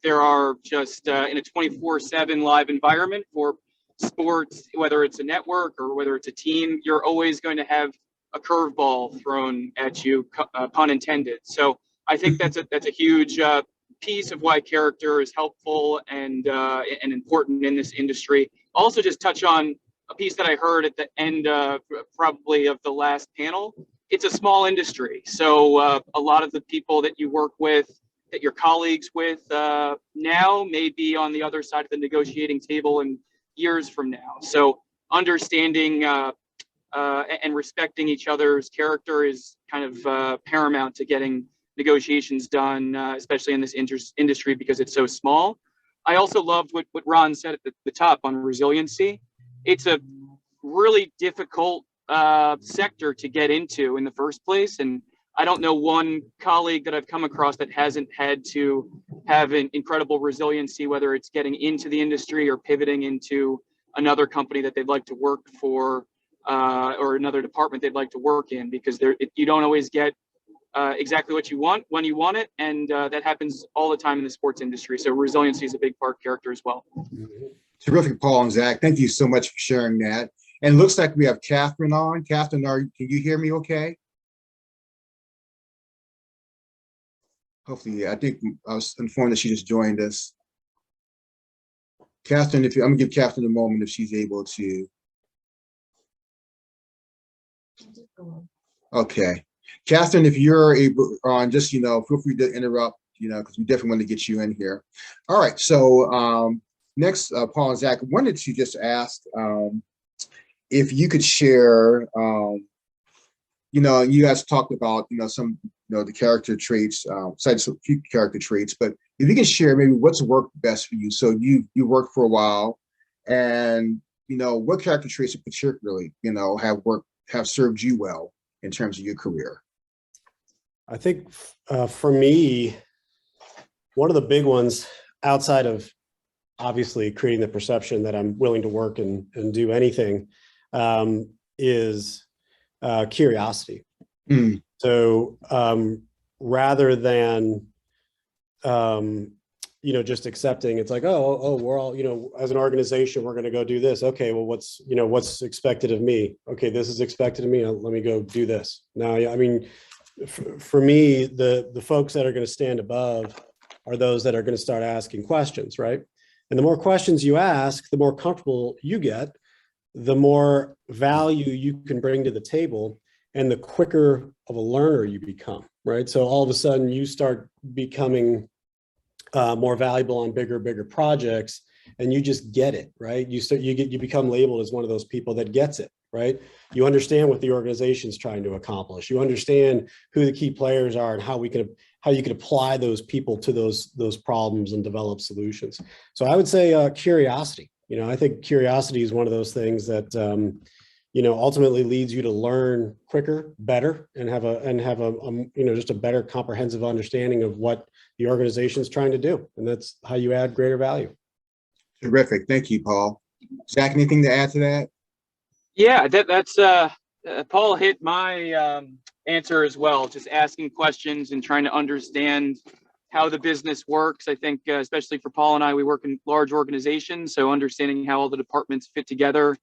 S7: there are just in a 24/7 live environment for sports, whether it's a network or whether it's a team, you're always going to have a curveball thrown at you, pun intended. So I think that's a huge piece of why character is helpful and important in this industry. Also, just touch on a piece that I heard at the end probably of the last panel. It's a small industry, so a lot of the people that you work with, that your colleagues with now, may be on the other side of the negotiating table and years from now. So understanding and respecting each other's character is kind of paramount to getting negotiations done, especially in this industry, because it's so small. I also loved what Ron said at the top on resiliency. It's a really difficult sector to get into in the first place. And I don't know one colleague that I've come across that hasn't had to have an incredible resiliency, whether it's getting into the industry or pivoting into another company that they'd like to work for, or another department they'd like to work in, because you don't always get exactly what you want when you want it. And that happens all the time in the sports industry. So resiliency is a big part of character as well.
S1: Terrific, Paul and Zach. Thank you so much for sharing that. And it looks like we have Catherine on. Catherine, can you hear me okay? Hopefully, I think I was informed that she just joined us. Catherine, I'm gonna give Catherine a moment if she's able to. Okay. Catherine, if you're able on, just, feel free to interrupt, because we definitely want to get you in here. All right. So next, Paul and Zach, wanted to just ask if you could share, you guys talked about, some, the character traits, cited some few character traits, but if you can share maybe what's worked best for you. So you worked for a while, and, what character traits particularly, have served you well in terms of your career?
S6: I think for me, one of the big ones, outside of obviously creating the perception that I'm willing to work and do anything, is curiosity. So rather than, just accepting, it's like, oh, we're all, as an organization, we're going to go do this. Okay, well, what's expected of me? Okay, this is expected of me. Let me go do this. Now, I mean, for me, the folks that are going to stand above are those that are going to start asking questions, right? And the more questions you ask, the more comfortable you get, the more value you can bring to the table, and the quicker of a learner you become, right? So all of a sudden you start becoming more valuable on bigger projects, and you just get it, right? You become labeled as one of those people that gets it, right? You understand what the organization's trying to accomplish. You understand who the key players are and how you can apply those people to those problems and develop solutions. So I would say curiosity. I think curiosity is one of those things that ultimately leads you to learn quicker, better, and have a just a better comprehensive understanding of what the organization is trying to do, and that's how you add greater value.
S1: Terrific, thank you, Paul. Zach, anything to add to that?
S7: Yeah, that's Paul hit my answer as well. Just asking questions and trying to understand how the business works. I think, especially for Paul and I, we work in large organizations, so understanding how all the departments fit together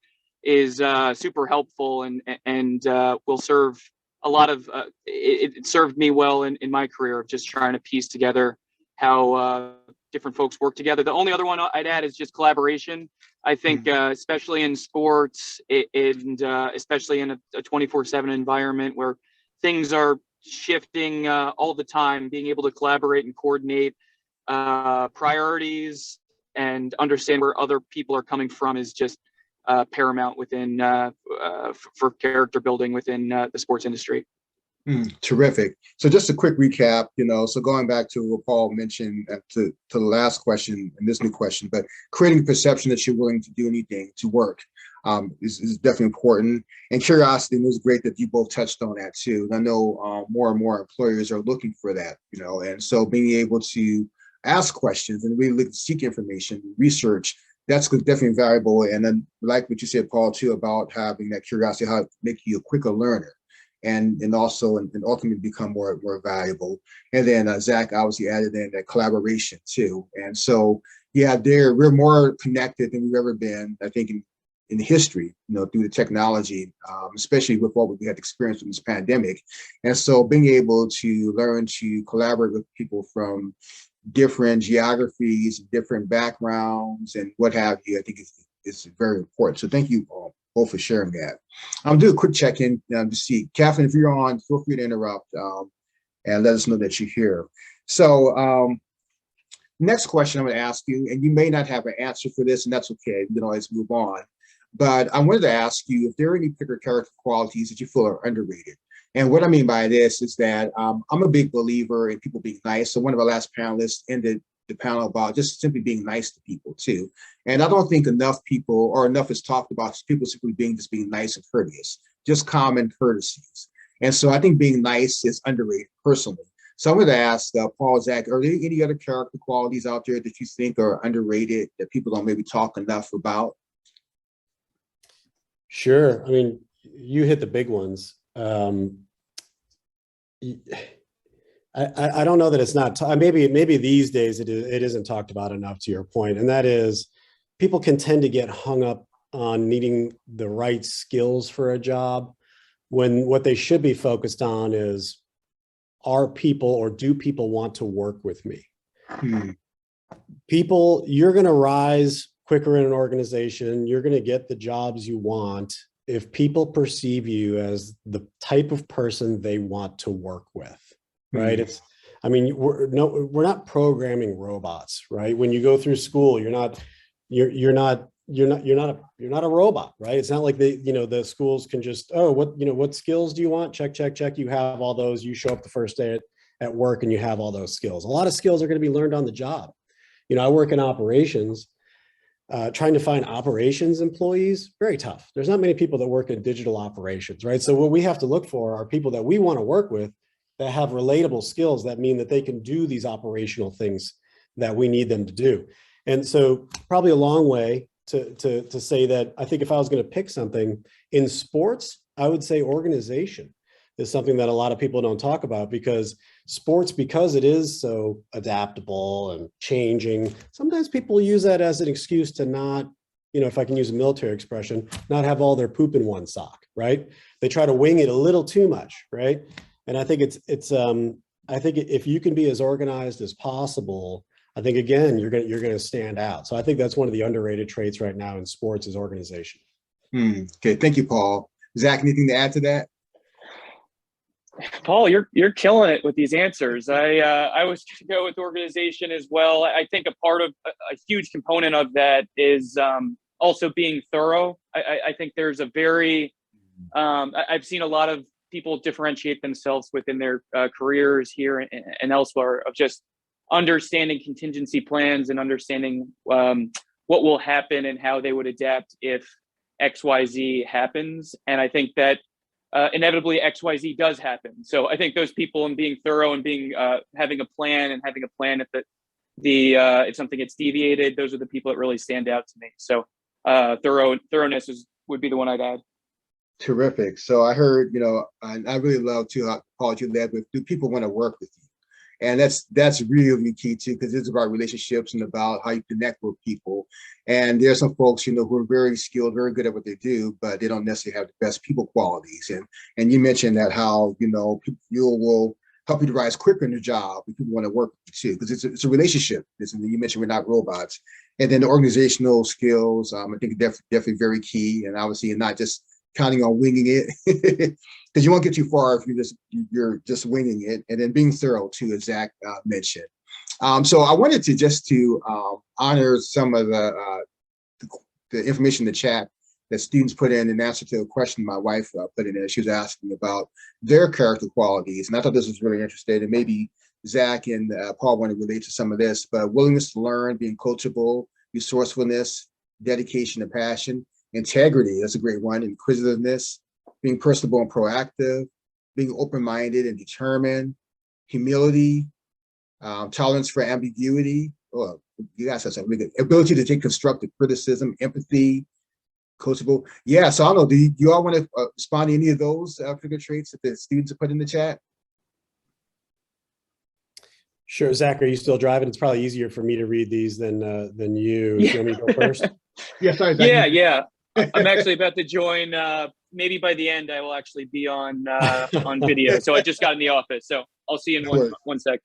S7: is super helpful, and will serve a lot of. It served me well in my career of just trying to piece together how different folks work together. The only other one I'd add is just collaboration. I think, especially in sports, and especially in a 24/7 environment where things are shifting all the time, being able to collaborate and coordinate priorities and understand where other people are coming from is just paramount within for character building within the sports industry.
S1: Terrific. So just a quick recap, so going back to what Paul mentioned to the last question and this new question, but creating a perception that you're willing to do anything to work is definitely important. And curiosity, and it was great that you both touched on that too. And I know more and more employers are looking for that, and so being able to ask questions and really seek information, research, that's definitely valuable. And then like what you said, Paul, too, about having that curiosity, how to make you a quicker learner. And also and ultimately become more valuable. And then Zach obviously added in that collaboration too. And so yeah, we're more connected than we've ever been, I think, in history, through the technology, especially with what we had experienced in this pandemic. And so being able to learn to collaborate with people from different geographies, different backgrounds, and what have you, I think is very important. So thank you all both for sharing that. I'll do a quick check-in to see. Catherine, if you're on, feel free to interrupt and let us know that you're here. So next question I'm going to ask you, and you may not have an answer for this, and that's okay. We can always move on. But I wanted to ask you if there are any particular character qualities that you feel are underrated. And what I mean by this is that I'm a big believer in people being nice. So one of our last panelists ended the panel about just simply being nice to people too. And I don't think enough people or enough is talked about people simply being nice and courteous just common courtesies. And so I think being nice is underrated personally. So I'm going to ask Paul, Zach, are there any other character qualities out there that you think are underrated that people don't maybe talk enough about?
S6: Sure. I mean, you hit the big ones. I don't know that it's not, maybe these days it isn't talked about enough, to your point. And that is, people can tend to get hung up on needing the right skills for a job, when what they should be focused on is, are people, or do people want to work with me? People, you're going to rise quicker in an organization. You're going to get the jobs you want if people perceive you as the type of person they want to work with, right? It's, I mean, we're not programming robots, right? When you go through school, you're not a robot, right? It's not like the schools can just, oh, what skills do you want? Check, check, check. You have all those. You show up the first day at work and you have all those skills. A lot of skills are going to be learned on the job. I work in operations. Trying to find operations employees, very tough. There's not many people that work in digital operations, right? So what we have to look for are people that we want to work with that have relatable skills that mean that they can do these operational things that we need them to do. And so probably a long way to say that I think if I was going to pick something in sports, I would say organization is something that a lot of people don't talk about, because sports, because it is so adaptable and changing, sometimes people use that as an excuse to not, if I can use a military expression, not have all their poop in one sock, right? They try to wing it a little too much, right? And I think I think if you can be as organized as possible, I think, again, you're going to stand out. So I think that's one of the underrated traits right now in sports is organization.
S1: Okay, thank you, Paul. Zach, anything to add to that?
S7: Paul, you're killing it with these answers. I was going to go with organization as well. I think a huge component of that is also being thorough. I think there's a very, I've seen a lot of people differentiate themselves within their careers here and elsewhere of just understanding contingency plans and understanding what will happen and how they would adapt if XYZ happens. And I think that inevitably XYZ does happen. So I think those people, and being thorough and being having a plan if if something gets deviated, those are the people that really stand out to me. So thoroughness would be the one I'd add.
S1: Terrific. So I heard, and I really love to Paul, you led with, do people want to work with you? And that's really key too, because it's about relationships and about how you connect with people. And there's some folks, who are very skilled, very good at what they do, but they don't necessarily have the best people qualities. And you mentioned that how, people will help you to rise quicker in your job if people want to work with you too, because it's a relationship. You mentioned we're not robots. And then the organizational skills, I think definitely very key. And obviously not just counting on winging it, because you won't get too far if you're just winging it. And then being thorough too, as Zach mentioned. So I wanted to honor some of the information in the chat that students put in answer to a question my wife put in there. She was asking about their character qualities, and I thought this was really interesting. And maybe Zach and Paul want to relate to some of this, but willingness to learn, being coachable, resourcefulness, dedication and passion. Integrity, that's a great one. Inquisitiveness, being personable and proactive, being open-minded and determined, humility, tolerance for ambiguity. Oh, you guys have something really good. Ability to take constructive criticism, empathy, coachable. Yeah, so I don't know, do you all want to respond to any of those figure traits that the students have put in the chat?
S6: Sure. Zach, are you still driving? It's probably easier for me to read these than you. Yeah. Do you want me to go first?
S1: Yeah, sorry, Zach.
S7: Yeah. I'm actually about to join. Maybe by the end, I will actually be on video. So I just got in the office. So I'll see you in one sec.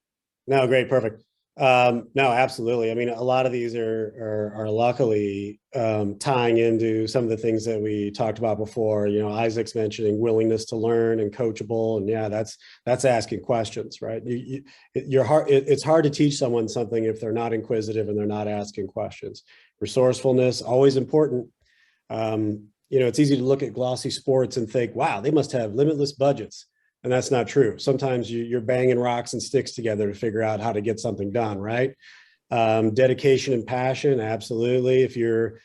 S6: No, great, perfect. No, absolutely. I mean, a lot of these are luckily tying into some of the things that we talked about before. Isaac's mentioning willingness to learn and coachable, and yeah, that's asking questions, right? It's hard to teach someone something if they're not inquisitive and they're not asking questions. Resourcefulness, always important. It's easy to look at glossy sports and think, wow, they must have limitless budgets. And that's not true. Sometimes you're banging rocks and sticks together to figure out how to get something done, right? Dedication and passion, absolutely. If you're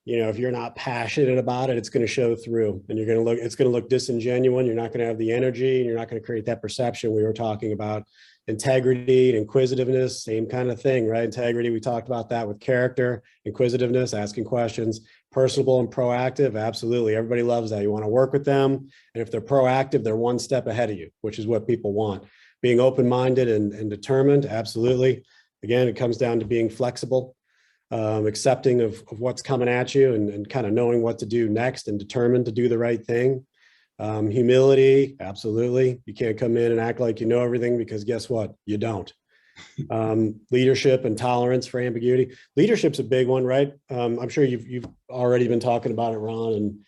S6: if you're not passionate about it, it's going to show through, and it's going to look disingenuous. You're not going to have the energy, and you're not going to create that perception we were talking about. Integrity and inquisitiveness, same kind of thing, right? Integrity, we talked about that with character, inquisitiveness, asking questions, personable and proactive. Absolutely. Everybody loves that. You want to work with them. And if they're proactive, they're one step ahead of you, which is what people want. Being open-minded and determined. Absolutely. Again, it comes down to being flexible, accepting of what's coming at you, and kind of knowing what to do next, and determined to do the right thing. Humility, absolutely. You can't come in and act like you know everything, because guess what? You don't. Leadership and tolerance for ambiguity. Leadership's a big one, right? I'm sure you've already been talking about it, Ron,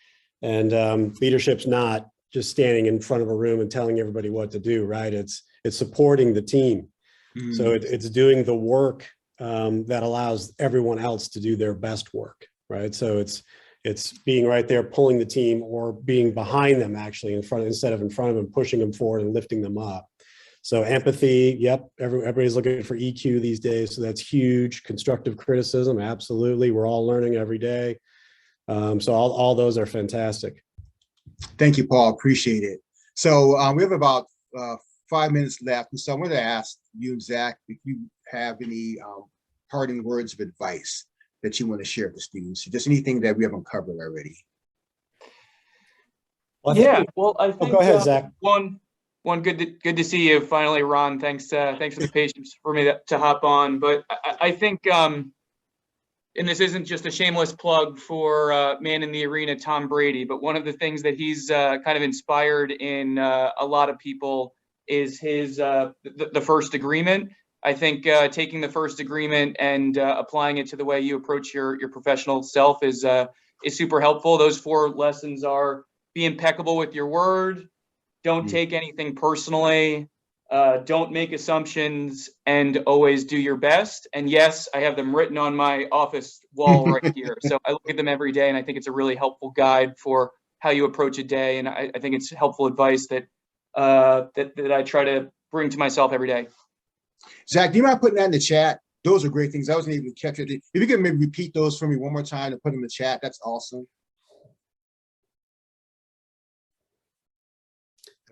S6: and leadership's not just standing in front of a room and telling everybody what to do, right? It's supporting the team. Mm. So it's doing the work that allows everyone else to do their best work, right? So it's being right there, pulling the team, or being behind them, actually instead of in front of them, pushing them forward and lifting them up. So empathy, yep, everybody's looking for EQ these days, so that's huge. Constructive criticism, absolutely. We're all learning every day. So all those are fantastic.
S1: Thank you, Paul. Appreciate it. So we have about 5 minutes left, and so I wanted to ask you, Zach, if you have any parting words of advice that you want to share with the students, just anything that we haven't covered already.
S7: Well, I think
S6: go ahead, Zach.
S7: One good to see you finally, Ron. Thanks for the patience for me to hop on. But I think, and this isn't just a shameless plug for man in the arena, Tom Brady, but one of the things that he's kind of inspired in a lot of people is his the first agreement. I think taking the first agreement and applying it to the way you approach your professional self is super helpful. Those 4 lessons are: be impeccable with your word, don't take anything personally, don't make assumptions, and always do your best. And yes, I have them written on my office wall right here. So I look at them every day, and I think it's a really helpful guide for how you approach a day. And I think it's helpful advice that I try to bring to myself every day.
S1: Zach, do you mind putting that in the chat? Those are great things. I wasn't able to catch it. If you could maybe repeat those for me one more time and put them in the chat, that's awesome.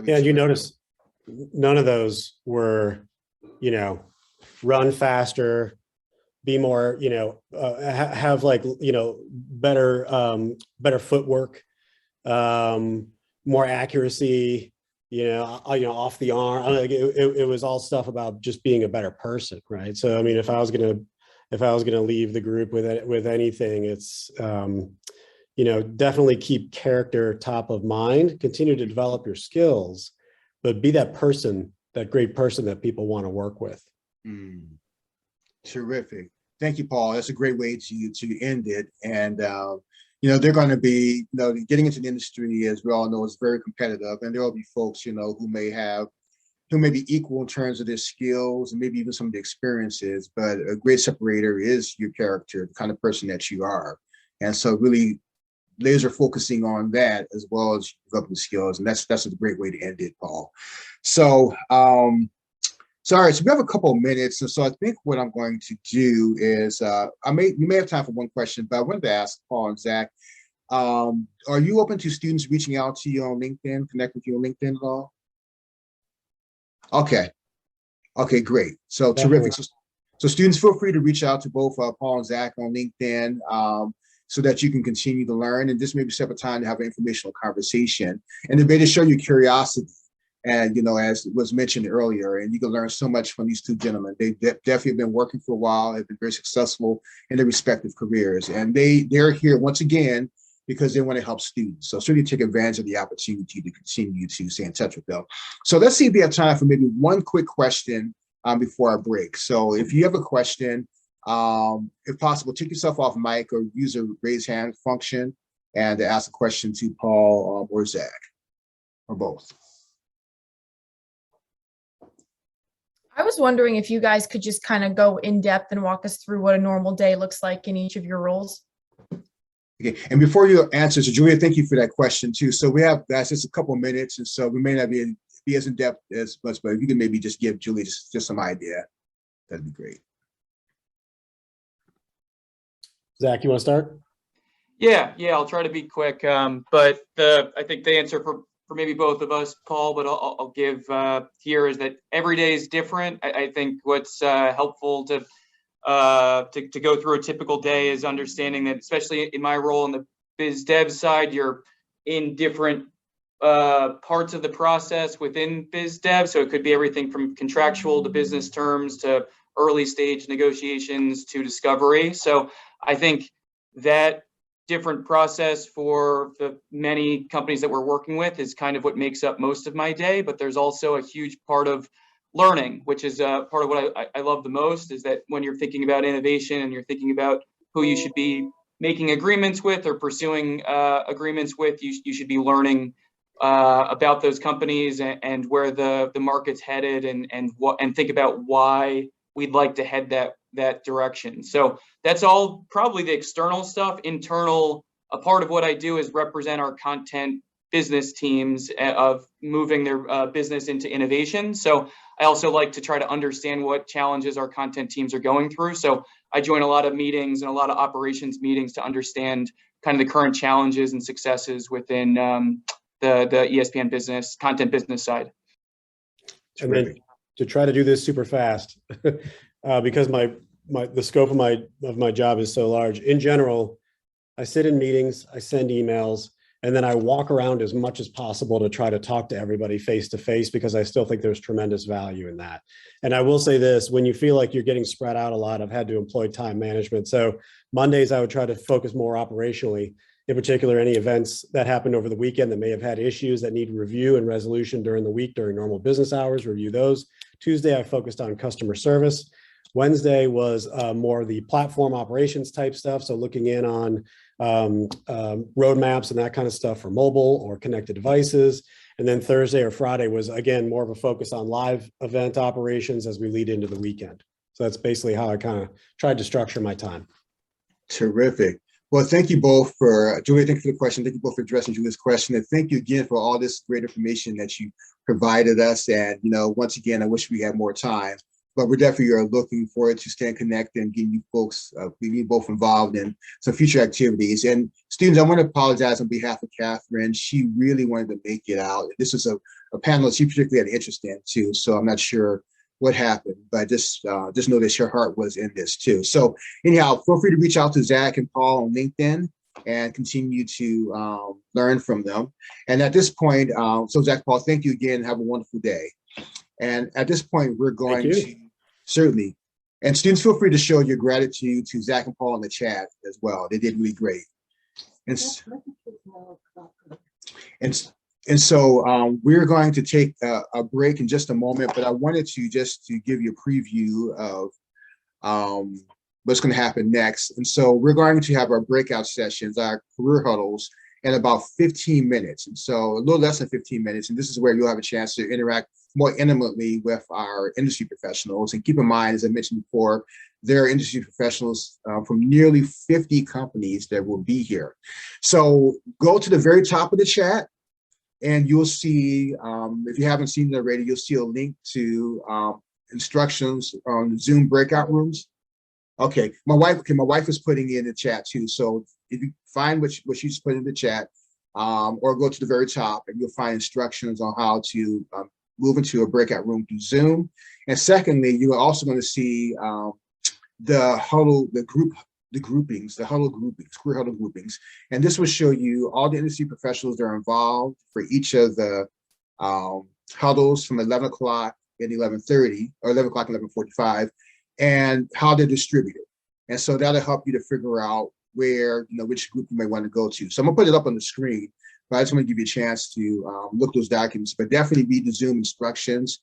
S6: Yeah, you notice none of those were, run faster, be more, have like, better footwork, more accuracy, off the arm. Like it was all stuff about just being a better person, right? So I mean, if I was gonna leave the group with anything, it's definitely keep character top of mind, continue to develop your skills, but be that person, that great person that people want to work with.
S1: Terrific. Thank you, Paul. That's a great way to end it. And they're going to be, getting into the industry, as we all know, is very competitive, and there will be folks, who may be equal in terms of their skills and maybe even some of the experiences, but a great separator is your character, the kind of person that you are. And so really laser focusing on that as well as developing skills. And that's a great way to end it, Paul. So, sorry, so we have a couple of minutes. And so I think what I'm going to do is, we may have time for one question, but I wanted to ask Paul and Zach, are you open to students reaching out to you on LinkedIn, connect with you on LinkedIn at all? Okay, great. So terrific. So students, feel free to reach out to both Paul and Zach on LinkedIn so that you can continue to learn, and just maybe set up a time to have an informational conversation and the way to show your curiosity. And, as was mentioned earlier, and you can learn so much from these 2 gentlemen. They've definitely been working for a while, have been very successful in their respective careers. And they're here once again because they want to help students. So certainly take advantage of the opportunity to continue to stay in touch with them. So let's see if we have time for maybe one quick question before our break. So if you have a question, if possible, take yourself off mic or use a raise hand function and ask a question to Paul or Zach, or both.
S8: I was wondering if you guys could just kind of go in depth and walk us through what a normal day looks like in each of your roles.
S1: Okay, and before you answer, so Julia, thank you for that question too. So we have, that's just a couple of minutes, and so we may not be as in depth as much, but if you can maybe just give Julia just some idea, that'd be great.
S6: Zach, you want to start?
S7: Yeah, I'll try to be quick. But I think the answer for maybe both of us, Paul, but I'll give here is that every day is different. I think what's helpful to go through a typical day is understanding that, especially in my role in the biz dev side, you're in different parts of the process within biz dev. So it could be everything from contractual to business terms to early stage negotiations to discovery. So I think that different process for the many companies that we're working with is kind of what makes up most of my day. But there's also a huge part of learning, which is part of what I love the most, is that when you're thinking about innovation and you're thinking about who you should be making agreements with or pursuing agreements with, you should be learning about those companies and where the market's headed and think about why we'd like to head that direction. So that's all probably the external stuff. Internal, a part of what I do is represent our content business teams of moving their business into innovation. So I also like to try to understand what challenges our content teams are going through. So I join a lot of meetings and a lot of operations meetings to understand kind of the current challenges and successes within the ESPN business, content business side.
S6: And then to try to do this super fast, because the scope of my job is so large. In general, I sit in meetings, I send emails, and then I walk around as much as possible to try to talk to everybody face to face, because I still think there's tremendous value in that. And I will say this, when you feel like you're getting spread out a lot, I've had to employ time management. So Mondays, I would try to focus more operationally, in particular, any events that happened over the weekend that may have had issues that need review and resolution during the week, during normal business hours, review those. Tuesday, I focused on customer service. Wednesday was more the platform operations type stuff. So looking in on roadmaps and that kind of stuff for mobile or connected devices. And then Thursday or Friday was, again, more of a focus on live event operations as we lead into the weekend. So that's basically how I kind of tried to structure my time.
S1: Terrific. Well, thank you both for, Julia, thank you for the question. Thank you both for addressing Julia's question. And thank you again for all this great information that you provided us. And, once again, I wish we had more time, but we definitely are looking forward to staying connected and getting you folks, getting both involved in some future activities. And students, I want to apologize on behalf of Catherine. She really wanted to make it out. This is a panel that she particularly had interest in too. So I'm not sure what happened, but just know that your heart was in this too. So anyhow, feel free to reach out to Zach and Paul on LinkedIn and continue to learn from them. And at this point, so Zach, Paul, thank you again. Have a wonderful day. And at this point, we're going to certainly, and students, feel free to show your gratitude to Zach and Paul in the chat as well. They did really great. And so we're going to take a break in just a moment, but I wanted to give you a preview of what's going to happen next. And so we're going to have our breakout sessions, our career huddles, in about 15 minutes. And so a little less than 15 minutes. And this is where you'll have a chance to interact more intimately with our industry professionals. And keep in mind, as I mentioned before, there are industry professionals from nearly 50 companies that will be here. So go to the very top of the chat, and you'll see, if you haven't seen it already, you'll see a link to instructions on Zoom breakout rooms. Okay, my wife is putting in the chat too. So if you find what she's put in the chat, or go to the very top, and you'll find instructions on how to move into a breakout room through Zoom. And secondly, you're also going to see the huddle, the groupings, the huddle groupings, career huddle groupings. And this will show you all the industry professionals that are involved for each of the huddles from 11 o'clock and 11:30, or 11 o'clock and 11:45, and how they're distributed. And so that'll help you to figure out where, which group you may want to go to. So I'm gonna put it up on the screen, but I just want to give you a chance to look those documents, but definitely read the Zoom instructions.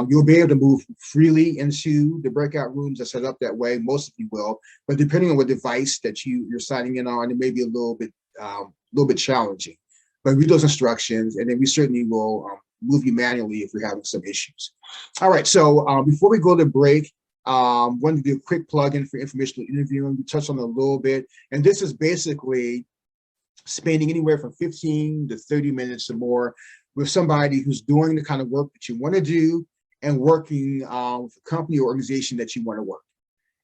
S1: You'll be able to move freely into the breakout rooms that are set up that way. Most of you will, but depending on what device that you're signing in on, it may be a little bit challenging. But read those instructions, and then we certainly will move you manually if you're having some issues. All right, so before we go to break, wanted to do a quick plug-in for informational interviewing. We touched on it a little bit, and this is basically spending anywhere from 15 to 30 minutes or more with somebody who's doing the kind of work that you want to do and working with a company or organization that you want to work.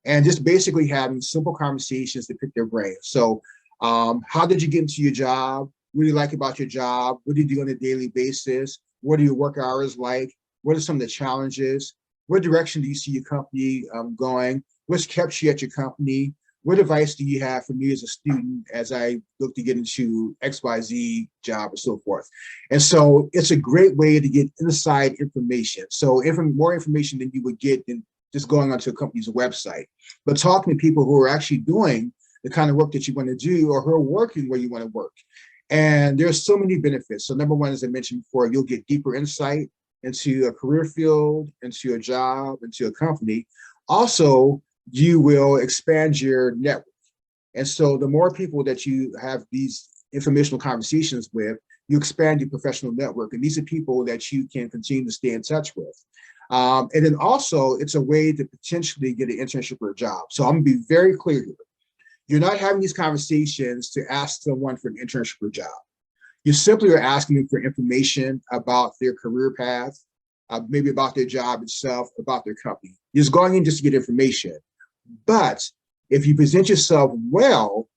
S1: And just basically having simple conversations to pick their brains. So How did you get into your job? What do you like about your job? What do you do on a daily basis? What are your work hours like? What are some of the challenges? What direction do you see your company going? What's kept you at your company? What advice do you have for me as a student as I look to get into XYZ job and so forth? And so it's a great way to get inside information. So more information than you would get in just going onto a company's website, but talking to people who are actually doing the kind of work that you want to do or who are working where you want to work. And there's so many benefits. So number one, as I mentioned before, you'll get deeper insight into a career field, into a job, into a company. Also, you will expand your network. And so the more people that you have these informational conversations with, you expand your professional network. And these are people that you can continue to stay in touch with. And then also, it's a way to potentially get an internship or a job. So I'm gonna be very clear here. You're not having these conversations to ask someone for an internship or job. You simply are asking them for information about their career path, maybe about their job itself, about their company. You're just going in just to get information. But if you present yourself well,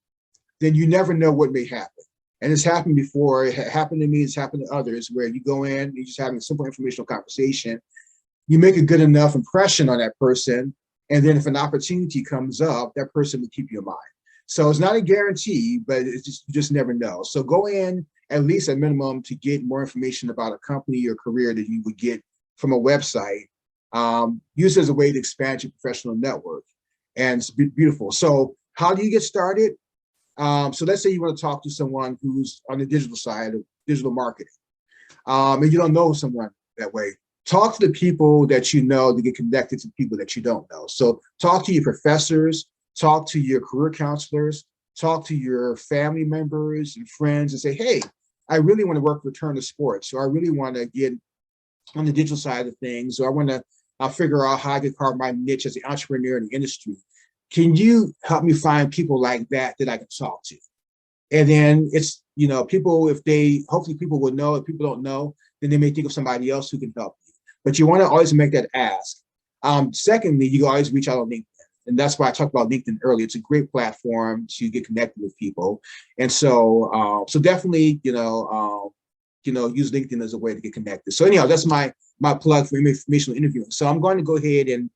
S1: then you never know what may happen. And it's happened before. It happened to me. It's happened to others where you go in, you're just having a simple informational conversation. You make a good enough impression on that person. And then if an opportunity comes up, that person will keep you in mind. So it's not a guarantee, but it's just, you just never know. So go in at least at minimum to get more information about a company or career that you would get from a website. Use it as a way to expand your professional network. And it's beautiful. So how do you get started? So let's say you want to talk to someone who's on the digital side of digital marketing, and you don't know someone that way. Talk to the people that you know to get connected to people that you don't know. So talk to your professors, talk to your career counselors, talk to your family members and friends and say, hey, I really want to work for Turner Sports, or I really want to get on the digital side of things, or I want to figure out how I can carve my niche as an entrepreneur in the industry. Can you help me find people like that I can talk to? And then it's, people, hopefully people will know. If people don't know, then they may think of somebody else who can help you. But you want to always make that ask. Secondly, you can always reach out on LinkedIn. And that's why I talked about LinkedIn earlier. It's a great platform to get connected with people. And so, definitely, use LinkedIn as a way to get connected. So anyhow, that's my plug for informational interviewing. So I'm going to go ahead and